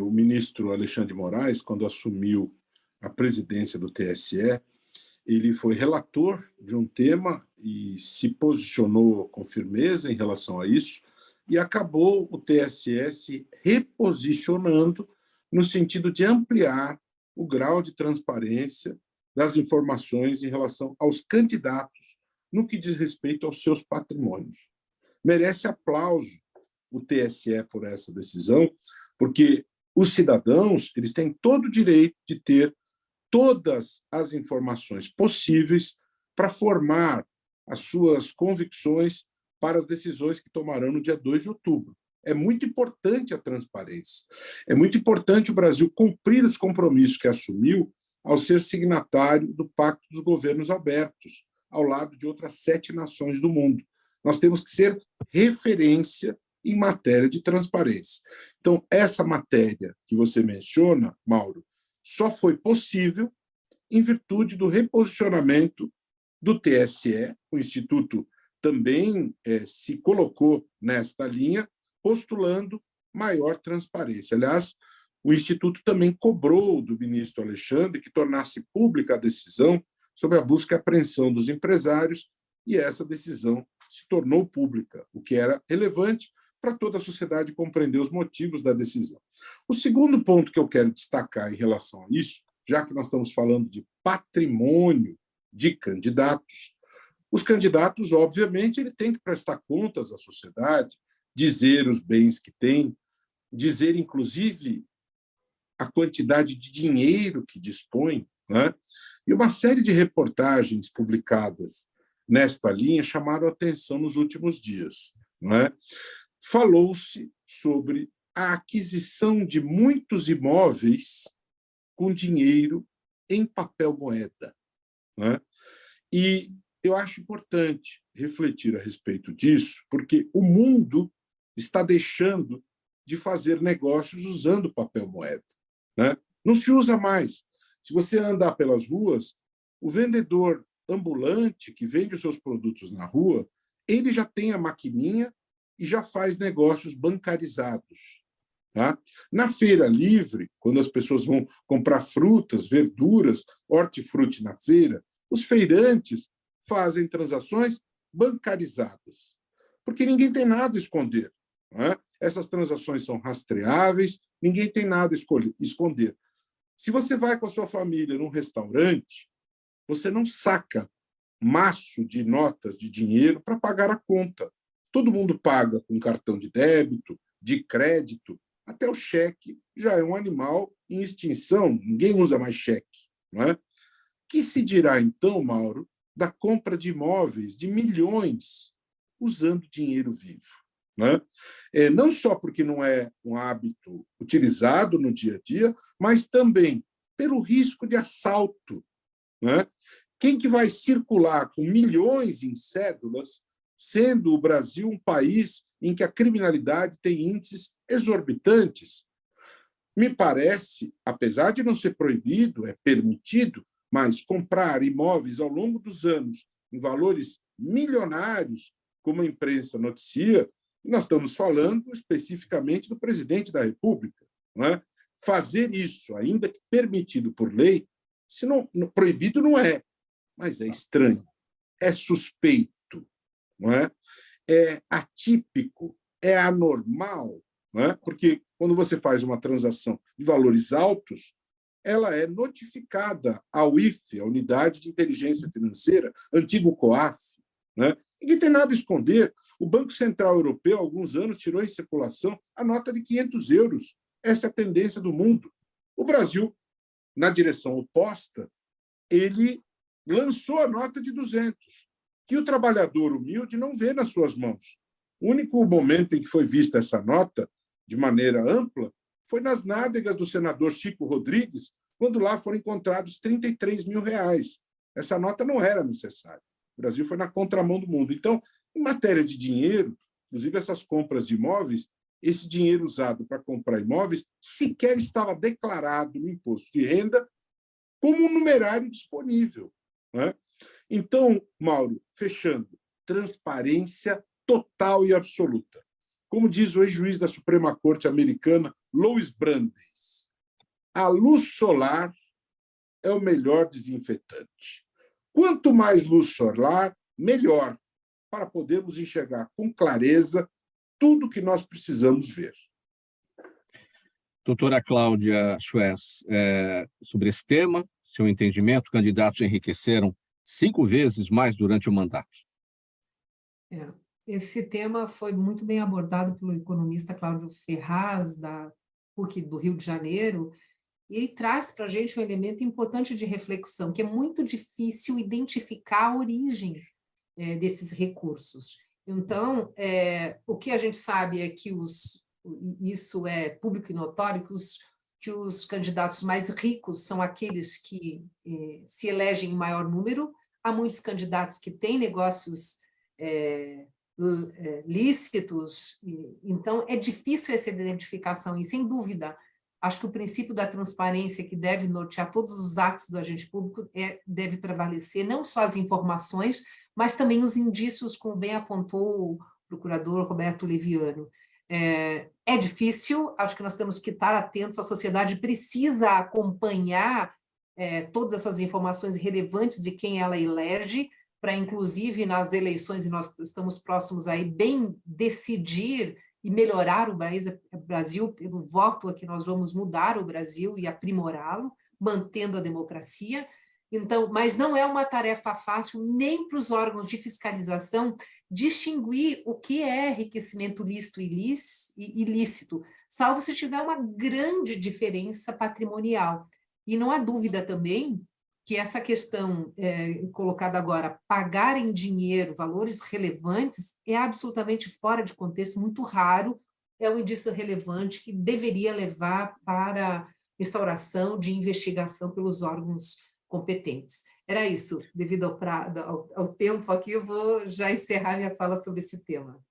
o ministro Alexandre de Moraes, quando assumiu a presidência do TSE, Ele foi relator de um tema e se posicionou com firmeza em relação a isso, e acabou o TSE se reposicionando no sentido de ampliar o grau de transparência das informações em relação aos candidatos no que diz respeito aos seus patrimônios. Merece aplauso o TSE por essa decisão, porque os cidadãos eles têm todo o direito de ter todas as informações possíveis para formar as suas convicções para as decisões que tomarão no dia 2 de outubro. É muito importante a transparência. É muito importante o Brasil cumprir os compromissos que assumiu ao ser signatário do Pacto dos Governos Abertos, ao lado de outras 7 nações do mundo. Nós temos que ser referência em matéria de transparência. Então, essa matéria que você menciona, Mauro, só foi possível em virtude do reposicionamento do TSE. O Instituto também se colocou nesta linha, postulando maior transparência. Aliás, o Instituto também cobrou do ministro Alexandre que tornasse pública a decisão sobre a busca e apreensão dos empresários, e essa decisão se tornou pública, o que era relevante para toda a sociedade compreender os motivos da decisão. O segundo ponto que eu quero destacar em relação a isso, já que nós estamos falando de patrimônio de candidatos, os candidatos, obviamente, ele tem que prestar contas à sociedade, dizer os bens que tem, dizer, inclusive, a quantidade de dinheiro que dispõe, né? E uma série de reportagens publicadas nesta linha chamaram a atenção nos últimos dias, né? Falou-se sobre a aquisição de muitos imóveis com dinheiro em papel moeda, né? E eu acho importante refletir a respeito disso, porque o mundo está deixando de fazer negócios usando papel moeda, né? Não se usa mais. Se você andar pelas ruas, o vendedor ambulante que vende os seus produtos na rua, ele já tem a maquininha e já faz negócios bancarizados, tá? Na feira livre, quando as pessoas vão comprar frutas, verduras, hortifruti na feira, os feirantes fazem transações bancarizadas, porque ninguém tem nada a esconder, né? Essas transações são rastreáveis, ninguém tem nada a esconder. Se você vai com a sua família num restaurante, você não saca maço de notas de dinheiro para pagar a conta. Todo mundo paga com cartão de débito, de crédito, até o cheque já é um animal em extinção, ninguém usa mais cheque, não é? Que se dirá, então, Mauro, da compra de imóveis de milhões usando dinheiro vivo, né? Não só porque não é um hábito utilizado no dia a dia, mas também pelo risco de assalto, né? Quem que vai circular com milhões em cédulas, sendo o Brasil um país em que a criminalidade tem índices exorbitantes? Me parece, apesar de não ser proibido, é permitido, mas comprar imóveis ao longo dos anos em valores milionários, como a imprensa noticia, nós estamos falando especificamente do presidente da República, não é? Fazer isso, ainda que permitido por lei, se não, proibido não é, mas é estranho, é suspeito, não é? É atípico, é anormal, não é? Porque quando você faz uma transação de valores altos, ela é notificada ao IFE, a Unidade de Inteligência Financeira, antigo COAF, né? Ninguém tem nada a esconder. O Banco Central Europeu, há alguns anos, tirou em circulação a nota de 500 euros. Essa é a tendência do mundo. O Brasil, na direção oposta, ele lançou a nota de 200, que o trabalhador humilde não vê nas suas mãos. O único momento em que foi vista essa nota, de maneira ampla, foi nas nádegas do senador Chico Rodrigues, quando lá foram encontrados 33 mil reais. Essa nota não era necessária. O Brasil foi na contramão do mundo. Então, em matéria de dinheiro, inclusive essas compras de imóveis, esse dinheiro usado para comprar imóveis sequer estava declarado no imposto de renda como um numerário disponível, né? Então, Mauro, fechando, transparência total e absoluta. Como diz o ex-juiz da Suprema Corte americana, Louis Brandeis, a luz solar é o melhor desinfetante. Quanto mais luz solar, melhor, para podermos enxergar com clareza tudo que nós precisamos ver. Doutora Cláudia Schwers, sobre esse tema, seu entendimento, candidatos enriqueceram 5 vezes mais durante o mandato. Esse tema foi muito bem abordado pelo economista Cláudio Ferraz, da PUC do Rio de Janeiro, e traz para a gente um elemento importante de reflexão, que é muito difícil identificar a origem desses recursos. Então, o que a gente sabe é que isso é público e notório, que os candidatos mais ricos são aqueles que se elegem em maior número. Há muitos candidatos que têm negócios lícitos, então é difícil essa identificação, e sem dúvida, acho que o princípio da transparência, que deve nortear todos os atos do agente público, deve prevalecer, não só as informações, mas também os indícios, como bem apontou o procurador Roberto Leviano. É difícil, acho que nós temos que estar atentos, a sociedade precisa acompanhar todas essas informações relevantes de quem ela elege, para, inclusive, nas eleições, e nós estamos próximos aí, bem decidir e melhorar o Brasil, pelo voto a que nós vamos mudar o Brasil e aprimorá-lo, mantendo a democracia. Então, mas não é uma tarefa fácil nem para os órgãos de fiscalização distinguir o que é enriquecimento lícito e ilícito, salvo se tiver uma grande diferença patrimonial. E não há dúvida também que essa questão colocada agora, pagar em dinheiro valores relevantes, é absolutamente fora de contexto, muito raro, é um indício relevante que deveria levar para instauração de investigação pelos órgãos competentes. Era isso, devido ao tempo aqui, eu vou já encerrar minha fala sobre esse tema.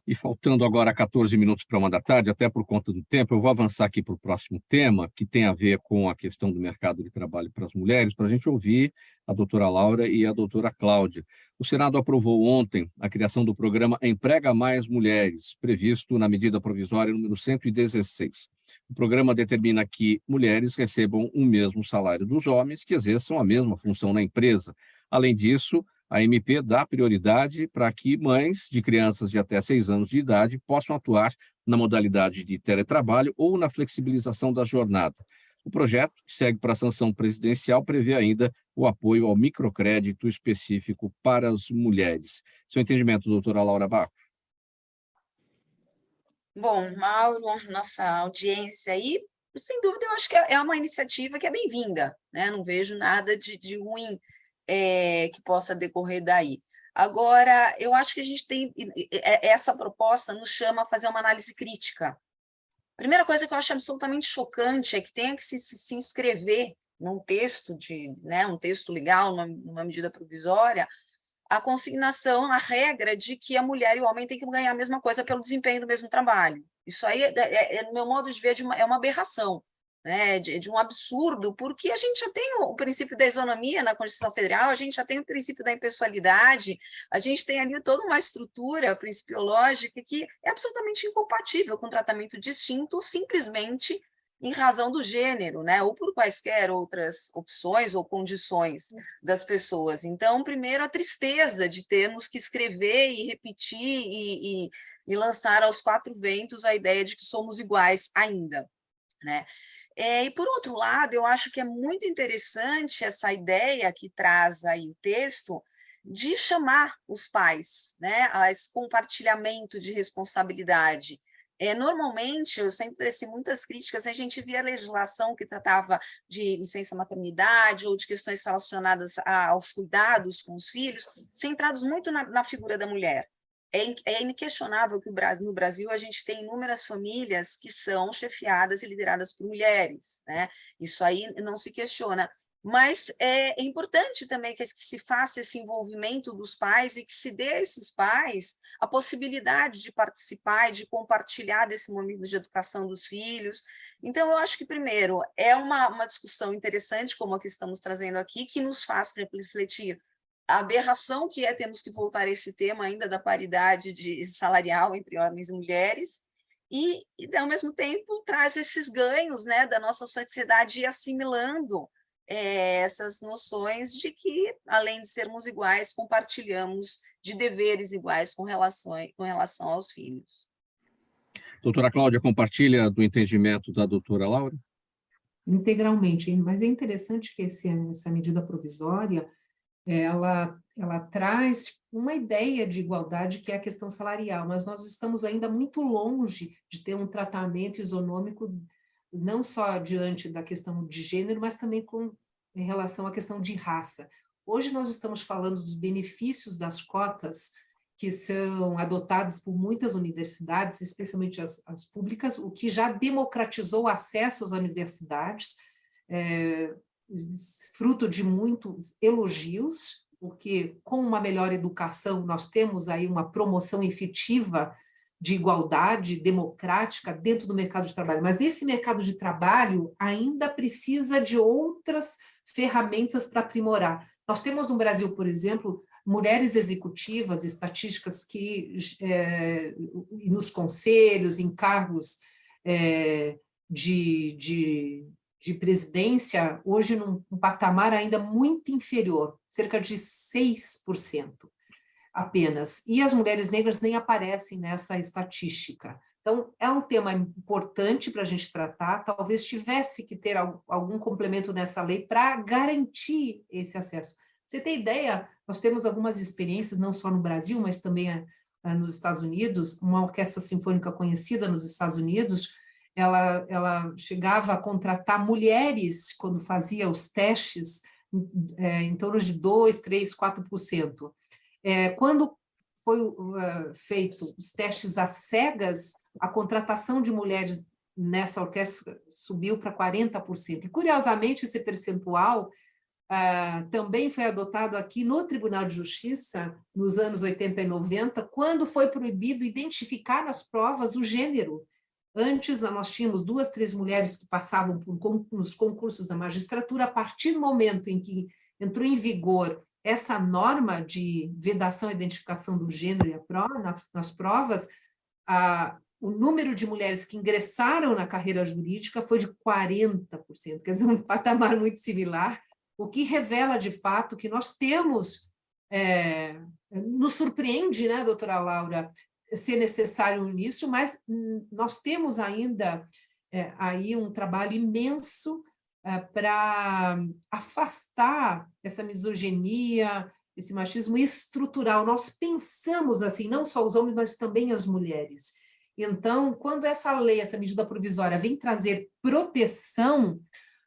E faltando agora 14 minutos para 13h, até por conta do tempo, eu vou avançar aqui para o próximo tema, que tem a ver com a questão do mercado de trabalho para as mulheres, para a gente ouvir a doutora Laura e a doutora Cláudia. O Senado aprovou ontem a criação do programa Emprega Mais Mulheres, previsto na medida provisória número 116. O programa determina que mulheres recebam o mesmo salário dos homens que exerçam a mesma função na empresa. Além disso, a MP dá prioridade para que mães de crianças de até 6 anos de idade possam atuar na modalidade de teletrabalho ou na flexibilização da jornada. O projeto, que segue para a sanção presidencial, prevê ainda o apoio ao microcrédito específico para as mulheres. Seu entendimento, doutora Laura Barros? Bom, Mauro, nossa audiência aí, sem dúvida, eu acho que é uma iniciativa que é bem-vinda, né? Não vejo nada de ruim que possa decorrer daí. Agora, eu acho que a gente tem... Essa proposta nos chama a fazer uma análise crítica. A primeira coisa que eu acho absolutamente chocante é que tenha que se inscrever num texto, um texto legal, numa medida provisória, a consignação, a regra de que a mulher e o homem têm que ganhar a mesma coisa pelo desempenho do mesmo trabalho. Isso aí, no meu modo de ver, é uma aberração, né, de um absurdo, porque a gente já tem o princípio da isonomia na Constituição Federal, a gente já tem o princípio da impessoalidade, a gente tem ali toda uma estrutura principiológica que é absolutamente incompatível com tratamento distinto, simplesmente em razão do gênero, né, ou por quaisquer outras opções ou condições das pessoas. Então, primeiro, a tristeza de termos que escrever e repetir e lançar aos 4 ventos a ideia de que somos iguais ainda, né? E, por outro lado, eu acho que é muito interessante essa ideia que traz aí o texto de chamar os pais, né, a esse compartilhamento de responsabilidade. Normalmente, eu sempre teci muitas críticas, a gente via legislação que tratava de licença maternidade ou de questões relacionadas aos cuidados com os filhos, centrados muito na figura da mulher. É inquestionável que no Brasil a gente tem inúmeras famílias que são chefiadas e lideradas por mulheres, né? Isso aí não se questiona. Mas é importante também que se faça esse envolvimento dos pais e que se dê a esses pais a possibilidade de participar e de compartilhar desse momento de educação dos filhos. Então, eu acho que, primeiro, é uma discussão interessante, como a que estamos trazendo aqui, que nos faz refletir a aberração que temos que voltar a esse tema ainda da paridade salarial entre homens e mulheres, e, ao mesmo tempo, traz esses ganhos, né, da nossa sociedade assimilando essas noções de que, além de sermos iguais, compartilhamos de deveres iguais com relação aos filhos. Doutora Cláudia, compartilha do entendimento da doutora Laura? Integralmente, mas é interessante que essa medida provisória, ela traz uma ideia de igualdade que é a questão salarial, mas nós estamos ainda muito longe de ter um tratamento isonômico, não só diante da questão de gênero, mas também em relação à questão de raça. Hoje nós estamos falando dos benefícios das cotas que são adotadas por muitas universidades, especialmente as públicas, o que já democratizou o acesso às universidades, fruto de muitos elogios, porque com uma melhor educação nós temos aí uma promoção efetiva de igualdade democrática dentro do mercado de trabalho. Mas esse mercado de trabalho ainda precisa de outras ferramentas para aprimorar. Nós temos no Brasil, por exemplo, mulheres executivas, estatísticas que nos conselhos, em cargos de presidência, hoje num patamar ainda muito inferior, cerca de 6% apenas. E as mulheres negras nem aparecem nessa estatística. Então, é um tema importante para a gente tratar, talvez tivesse que ter algum complemento nessa lei para garantir esse acesso. Você tem ideia, nós temos algumas experiências, não só no Brasil, mas também nos Estados Unidos, uma orquestra sinfônica conhecida nos Estados Unidos, ela chegava a contratar mulheres quando fazia os testes, em torno de 2%, 3%, 4%. Quando foi feito os testes às cegas, a contratação de mulheres nessa orquestra subiu para 40%. E, curiosamente, esse percentual também foi adotado aqui no Tribunal de Justiça, nos anos 80 e 90, quando foi proibido identificar nas provas o gênero. Antes, nós tínhamos 2, 3 mulheres que passavam nos concursos da magistratura. A partir do momento em que entrou em vigor essa norma de vedação e identificação do gênero nas provas, o número de mulheres que ingressaram na carreira jurídica foi de 40%, quer dizer, um patamar muito similar, o que revela, de fato, que nós temos, nos surpreende, né, doutora Laura, ser necessário nisso, mas nós temos ainda aí um trabalho imenso para afastar essa misoginia, esse machismo estrutural. Nós pensamos assim, não só os homens, mas também as mulheres. Então, quando essa lei, essa medida provisória vem trazer proteção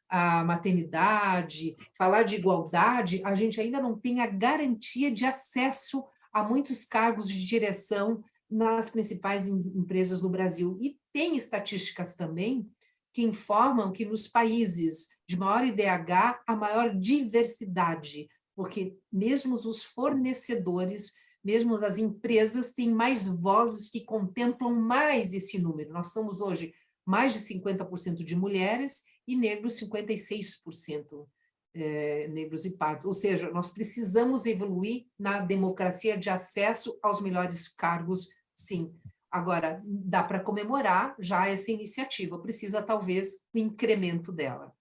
à maternidade, falar de igualdade, a gente ainda não tem a garantia de acesso a muitos cargos de direção nas principais empresas no Brasil. E tem estatísticas também que informam que nos países de maior IDH há maior diversidade, porque mesmo os fornecedores, mesmo as empresas têm mais vozes que contemplam mais esse número. Nós somos hoje mais de 50% de mulheres e negros 56%, negros e pardos. Ou seja, nós precisamos evoluir na democracia de acesso aos melhores cargos, sim. Agora, dá para comemorar já essa iniciativa, precisa talvez o incremento dela.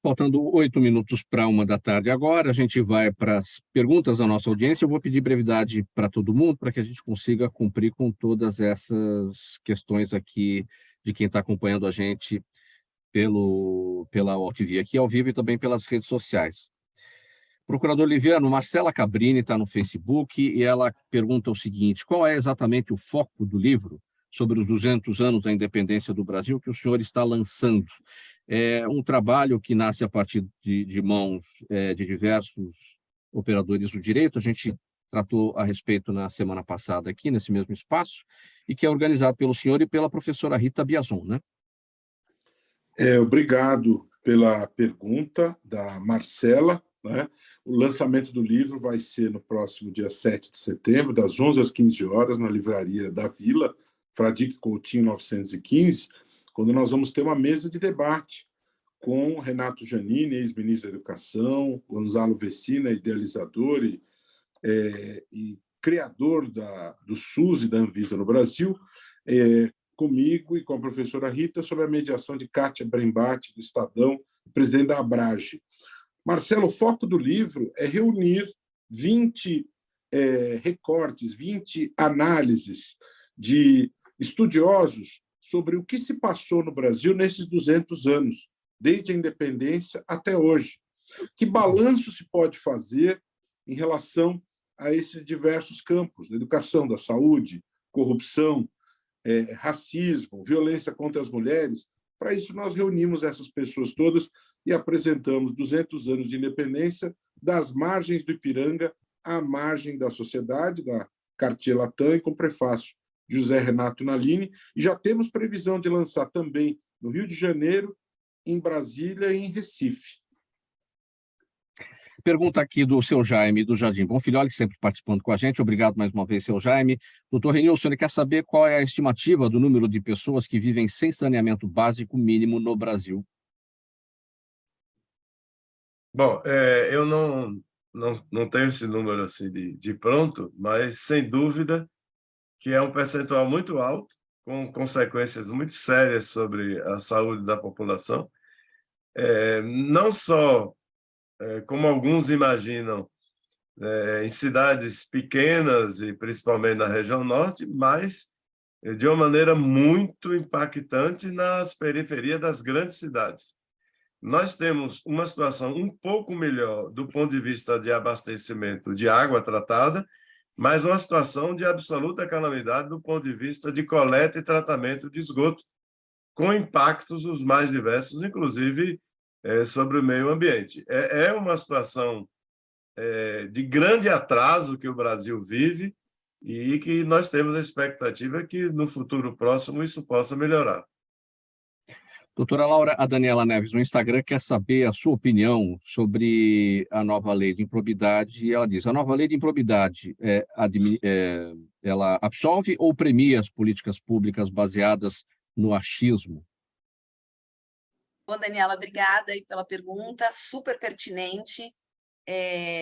Faltando 8 minutos para 13h agora, a gente vai para as perguntas da nossa audiência. Eu vou pedir brevidade para todo mundo, para que a gente consiga cumprir com todas essas questões aqui de quem está acompanhando a gente pela UALTV aqui ao vivo e também pelas redes sociais. Procurador Liviano, Marcela Cabrini está no Facebook e ela pergunta o seguinte: qual é exatamente o foco do livro sobre os 200 anos da independência do Brasil que o senhor está lançando? É um trabalho que nasce a partir de mãos de diversos operadores do direito. A gente tratou a respeito na semana passada aqui, nesse mesmo espaço, e que é organizado pelo senhor e pela professora Rita Biazon, né? Obrigado pela pergunta da Marcela. Né? O lançamento do livro vai ser no próximo dia 7 de setembro, das 11 às 15 horas, na livraria da Vila, Fradique Coutinho 915, quando nós vamos ter uma mesa de debate com Renato Giannini, ex-ministro da Educação, Gonzalo Vecina, idealizador e criador do SUS e da Anvisa no Brasil, comigo e com a professora Rita, sobre a mediação de Kátia Brembati, do Estadão, presidente da Abrage. Marcelo, o foco do livro é reunir 20 recortes, 20 análises de estudiosos sobre o que se passou no Brasil nesses 200 anos, desde a independência até hoje. Que balanço se pode fazer em relação a esses diversos campos, da educação, da saúde, corrupção, racismo, violência contra as mulheres? Para isso, nós reunimos essas pessoas todas e apresentamos 200 anos de independência, das margens do Ipiranga à margem da sociedade, da Cartier-Latam, com prefácio de José Renato Nalini, e já temos previsão de lançar também no Rio de Janeiro, em Brasília e em Recife. Pergunta aqui do seu Jaime, do Jardim Bonfilholi, sempre participando com a gente. Obrigado mais uma vez, seu Jaime. Doutor Renilson, ele quer saber qual é a estimativa do número de pessoas que vivem sem saneamento básico mínimo no Brasil. Bom, eu não tenho esse número assim de pronto, mas sem dúvida que é um percentual muito alto, com consequências muito sérias sobre a saúde da população. Não só, como alguns imaginam, em cidades pequenas e principalmente na região norte, mas de uma maneira muito impactante nas periferias das grandes cidades. Nós temos uma situação um pouco melhor do ponto de vista de abastecimento de água tratada, mas uma situação de absoluta calamidade do ponto de vista de coleta e tratamento de esgoto, com impactos os mais diversos, inclusive sobre o meio ambiente. É uma situação de grande atraso que o Brasil vive e que nós temos a expectativa que, no futuro próximo, isso possa melhorar. Doutora Laura, a Daniela Neves, no Instagram, quer saber a sua opinião sobre a nova lei de improbidade. Ela diz, a nova lei de improbidade, ela absolve ou premia as políticas públicas baseadas no achismo? Bom, Daniela, obrigada aí pela pergunta, super pertinente.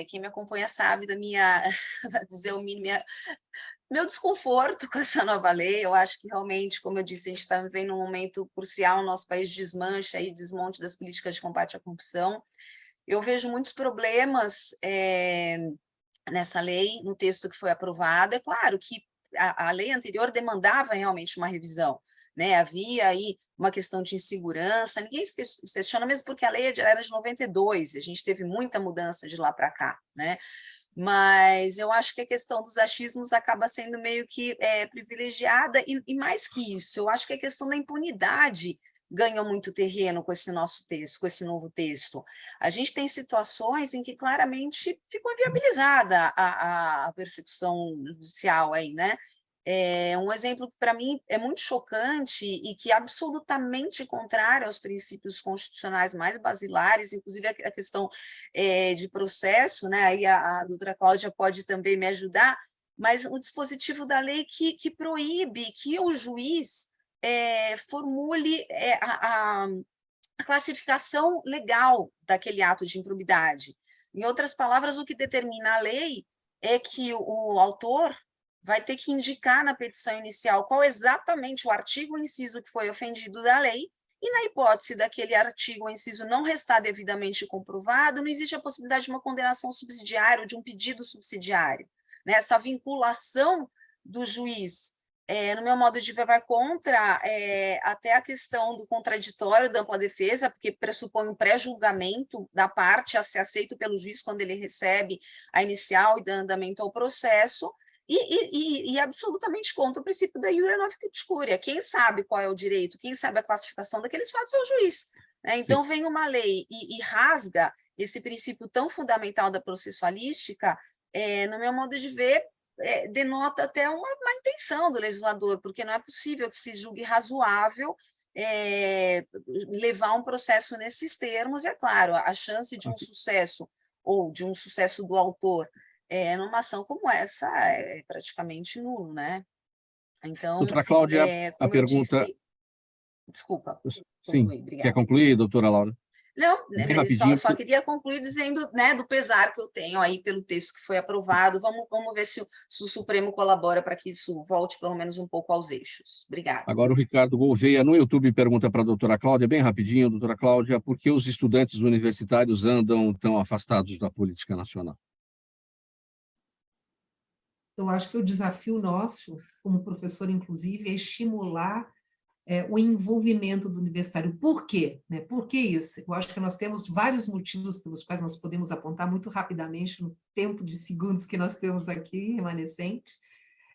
Quem me acompanha sabe da minha, dizer o mínimo, meu desconforto com essa nova lei. Eu acho que realmente, como eu disse, a gente está vivendo um momento crucial no nosso país de desmancha e desmonte das políticas de combate à corrupção. Eu vejo muitos problemas nessa lei, no texto que foi aprovado. É claro que a lei anterior demandava realmente uma revisão, né? Havia aí uma questão de insegurança, ninguém se questiona, mesmo porque a lei era de 92, a gente teve muita mudança de lá para cá, né? Mas eu acho que a questão dos achismos acaba sendo meio que privilegiada, e mais que isso, eu acho que a questão da impunidade ganhou muito terreno com esse nosso texto, com esse novo texto. A gente tem situações em que claramente ficou inviabilizada a persecução judicial aí, né? Um exemplo que, para mim, é muito chocante e que é absolutamente contrário aos princípios constitucionais mais basilares, inclusive a questão de processo, né? Aí a doutora Cláudia pode também me ajudar, mas o dispositivo da lei que proíbe que o juiz formule a classificação legal daquele ato de improbidade. Em outras palavras, o que determina a lei é que o autor vai ter que indicar na petição inicial qual exatamente o artigo ou inciso que foi ofendido da lei, e na hipótese daquele artigo ou inciso não restar devidamente comprovado, não existe a possibilidade de uma condenação subsidiária ou de um pedido subsidiário. Né? Essa vinculação do juiz, no meu modo de ver, vai contra até a questão do contraditório da ampla defesa, porque pressupõe um pré-julgamento da parte a ser aceito pelo juiz quando ele recebe a inicial e dá andamento ao processo, e absolutamente contra o princípio da iure non curia. Quem sabe qual é o direito, quem sabe a classificação daqueles fatos é o juiz. Né? Então, vem uma lei e rasga esse princípio tão fundamental da processualística, no meu modo de ver, denota até uma má intenção do legislador, porque não é possível que se julgue razoável levar um processo nesses termos. E, é claro, a chance de um sucesso, ou de um sucesso do autor, numa ação como essa é praticamente nulo, né? Então, doutora Cláudia, a pergunta... Desculpa. Sim, quer concluir, doutora Laura? Não, Bem né, rapidinho, só queria concluir dizendo, né, do pesar que eu tenho aí pelo texto que foi aprovado. Vamos ver se o Supremo colabora para que isso volte pelo menos um pouco aos eixos. Obrigada. Agora o Ricardo Gouveia no YouTube pergunta para a doutora Cláudia, bem rapidinho, doutora Cláudia, por que os estudantes universitários andam tão afastados da política nacional? Eu acho que o desafio nosso, como professor, inclusive, é estimular o envolvimento do universitário. Por quê? Né? Por que isso? Eu acho que nós temos vários motivos pelos quais nós podemos apontar muito rapidamente no tempo de segundos que nós temos aqui remanescente.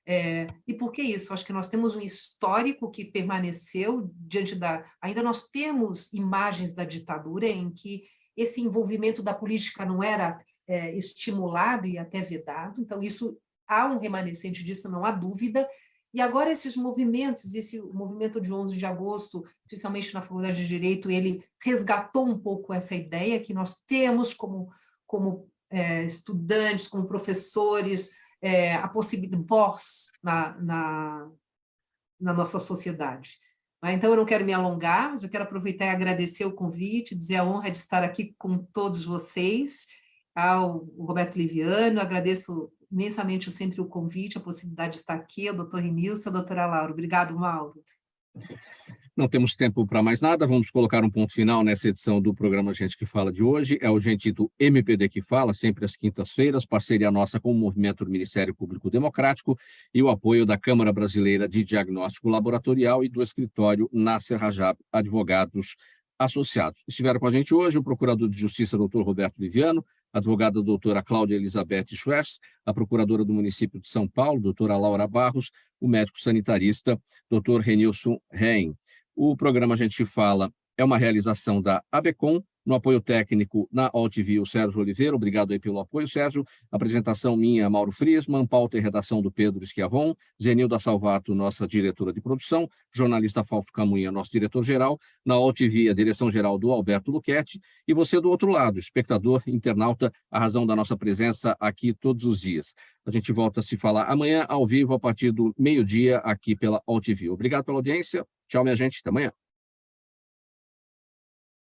E por que isso? Eu acho que nós temos um histórico que permaneceu diante da... Ainda nós temos imagens da ditadura em que esse envolvimento da política não era estimulado e até vedado, então isso há um remanescente disso, não há dúvida. E agora esses movimentos, esse movimento de 11 de agosto, especialmente na Faculdade de Direito, ele resgatou um pouco essa ideia que nós temos como estudantes, como professores, a possibilidade, voz na nossa sociedade. Então, eu não quero me alongar, mas eu quero aproveitar e agradecer o convite, dizer a honra de estar aqui com todos vocês, ao Roberto Liviano, agradeço imensamente sempre o convite, a possibilidade de estar aqui, ao doutor Renilson, a doutora Laura. Obrigado, Mauro. Não temos tempo para mais nada, vamos colocar um ponto final nessa edição do programa Gente que Fala de hoje. É o Gente do MPD que Fala, sempre às quintas-feiras, parceria nossa com o Movimento do Ministério Público Democrático e o apoio da Câmara Brasileira de Diagnóstico Laboratorial e do escritório Nasser Rajab Advogados Associados. Estiveram com a gente hoje o Procurador de Justiça, doutor Roberto Liviano, a advogada doutora Cláudia Elizabeth Schwerz, a procuradora do município de São Paulo, doutora Laura Barros, o médico sanitarista, doutor Renilson Reim. O programa A Gente Fala é uma realização da ABECOM, no apoio técnico na AltV, o Sérgio Oliveira. Obrigado aí pelo apoio, Sérgio. Apresentação minha, Mauro Friesman, pauta e redação do Pedro Schiavon, Zenilda Salvato, nossa diretora de produção, jornalista Fausto Camunha, nosso diretor-geral, na AltV, a direção-geral do Alberto Luchetti, e você do outro lado, espectador, internauta, a razão da nossa presença aqui todos os dias. A gente volta a se falar amanhã, ao vivo, a partir do meio-dia, aqui pela AltV. Obrigado pela audiência. Tchau, minha gente. Até amanhã.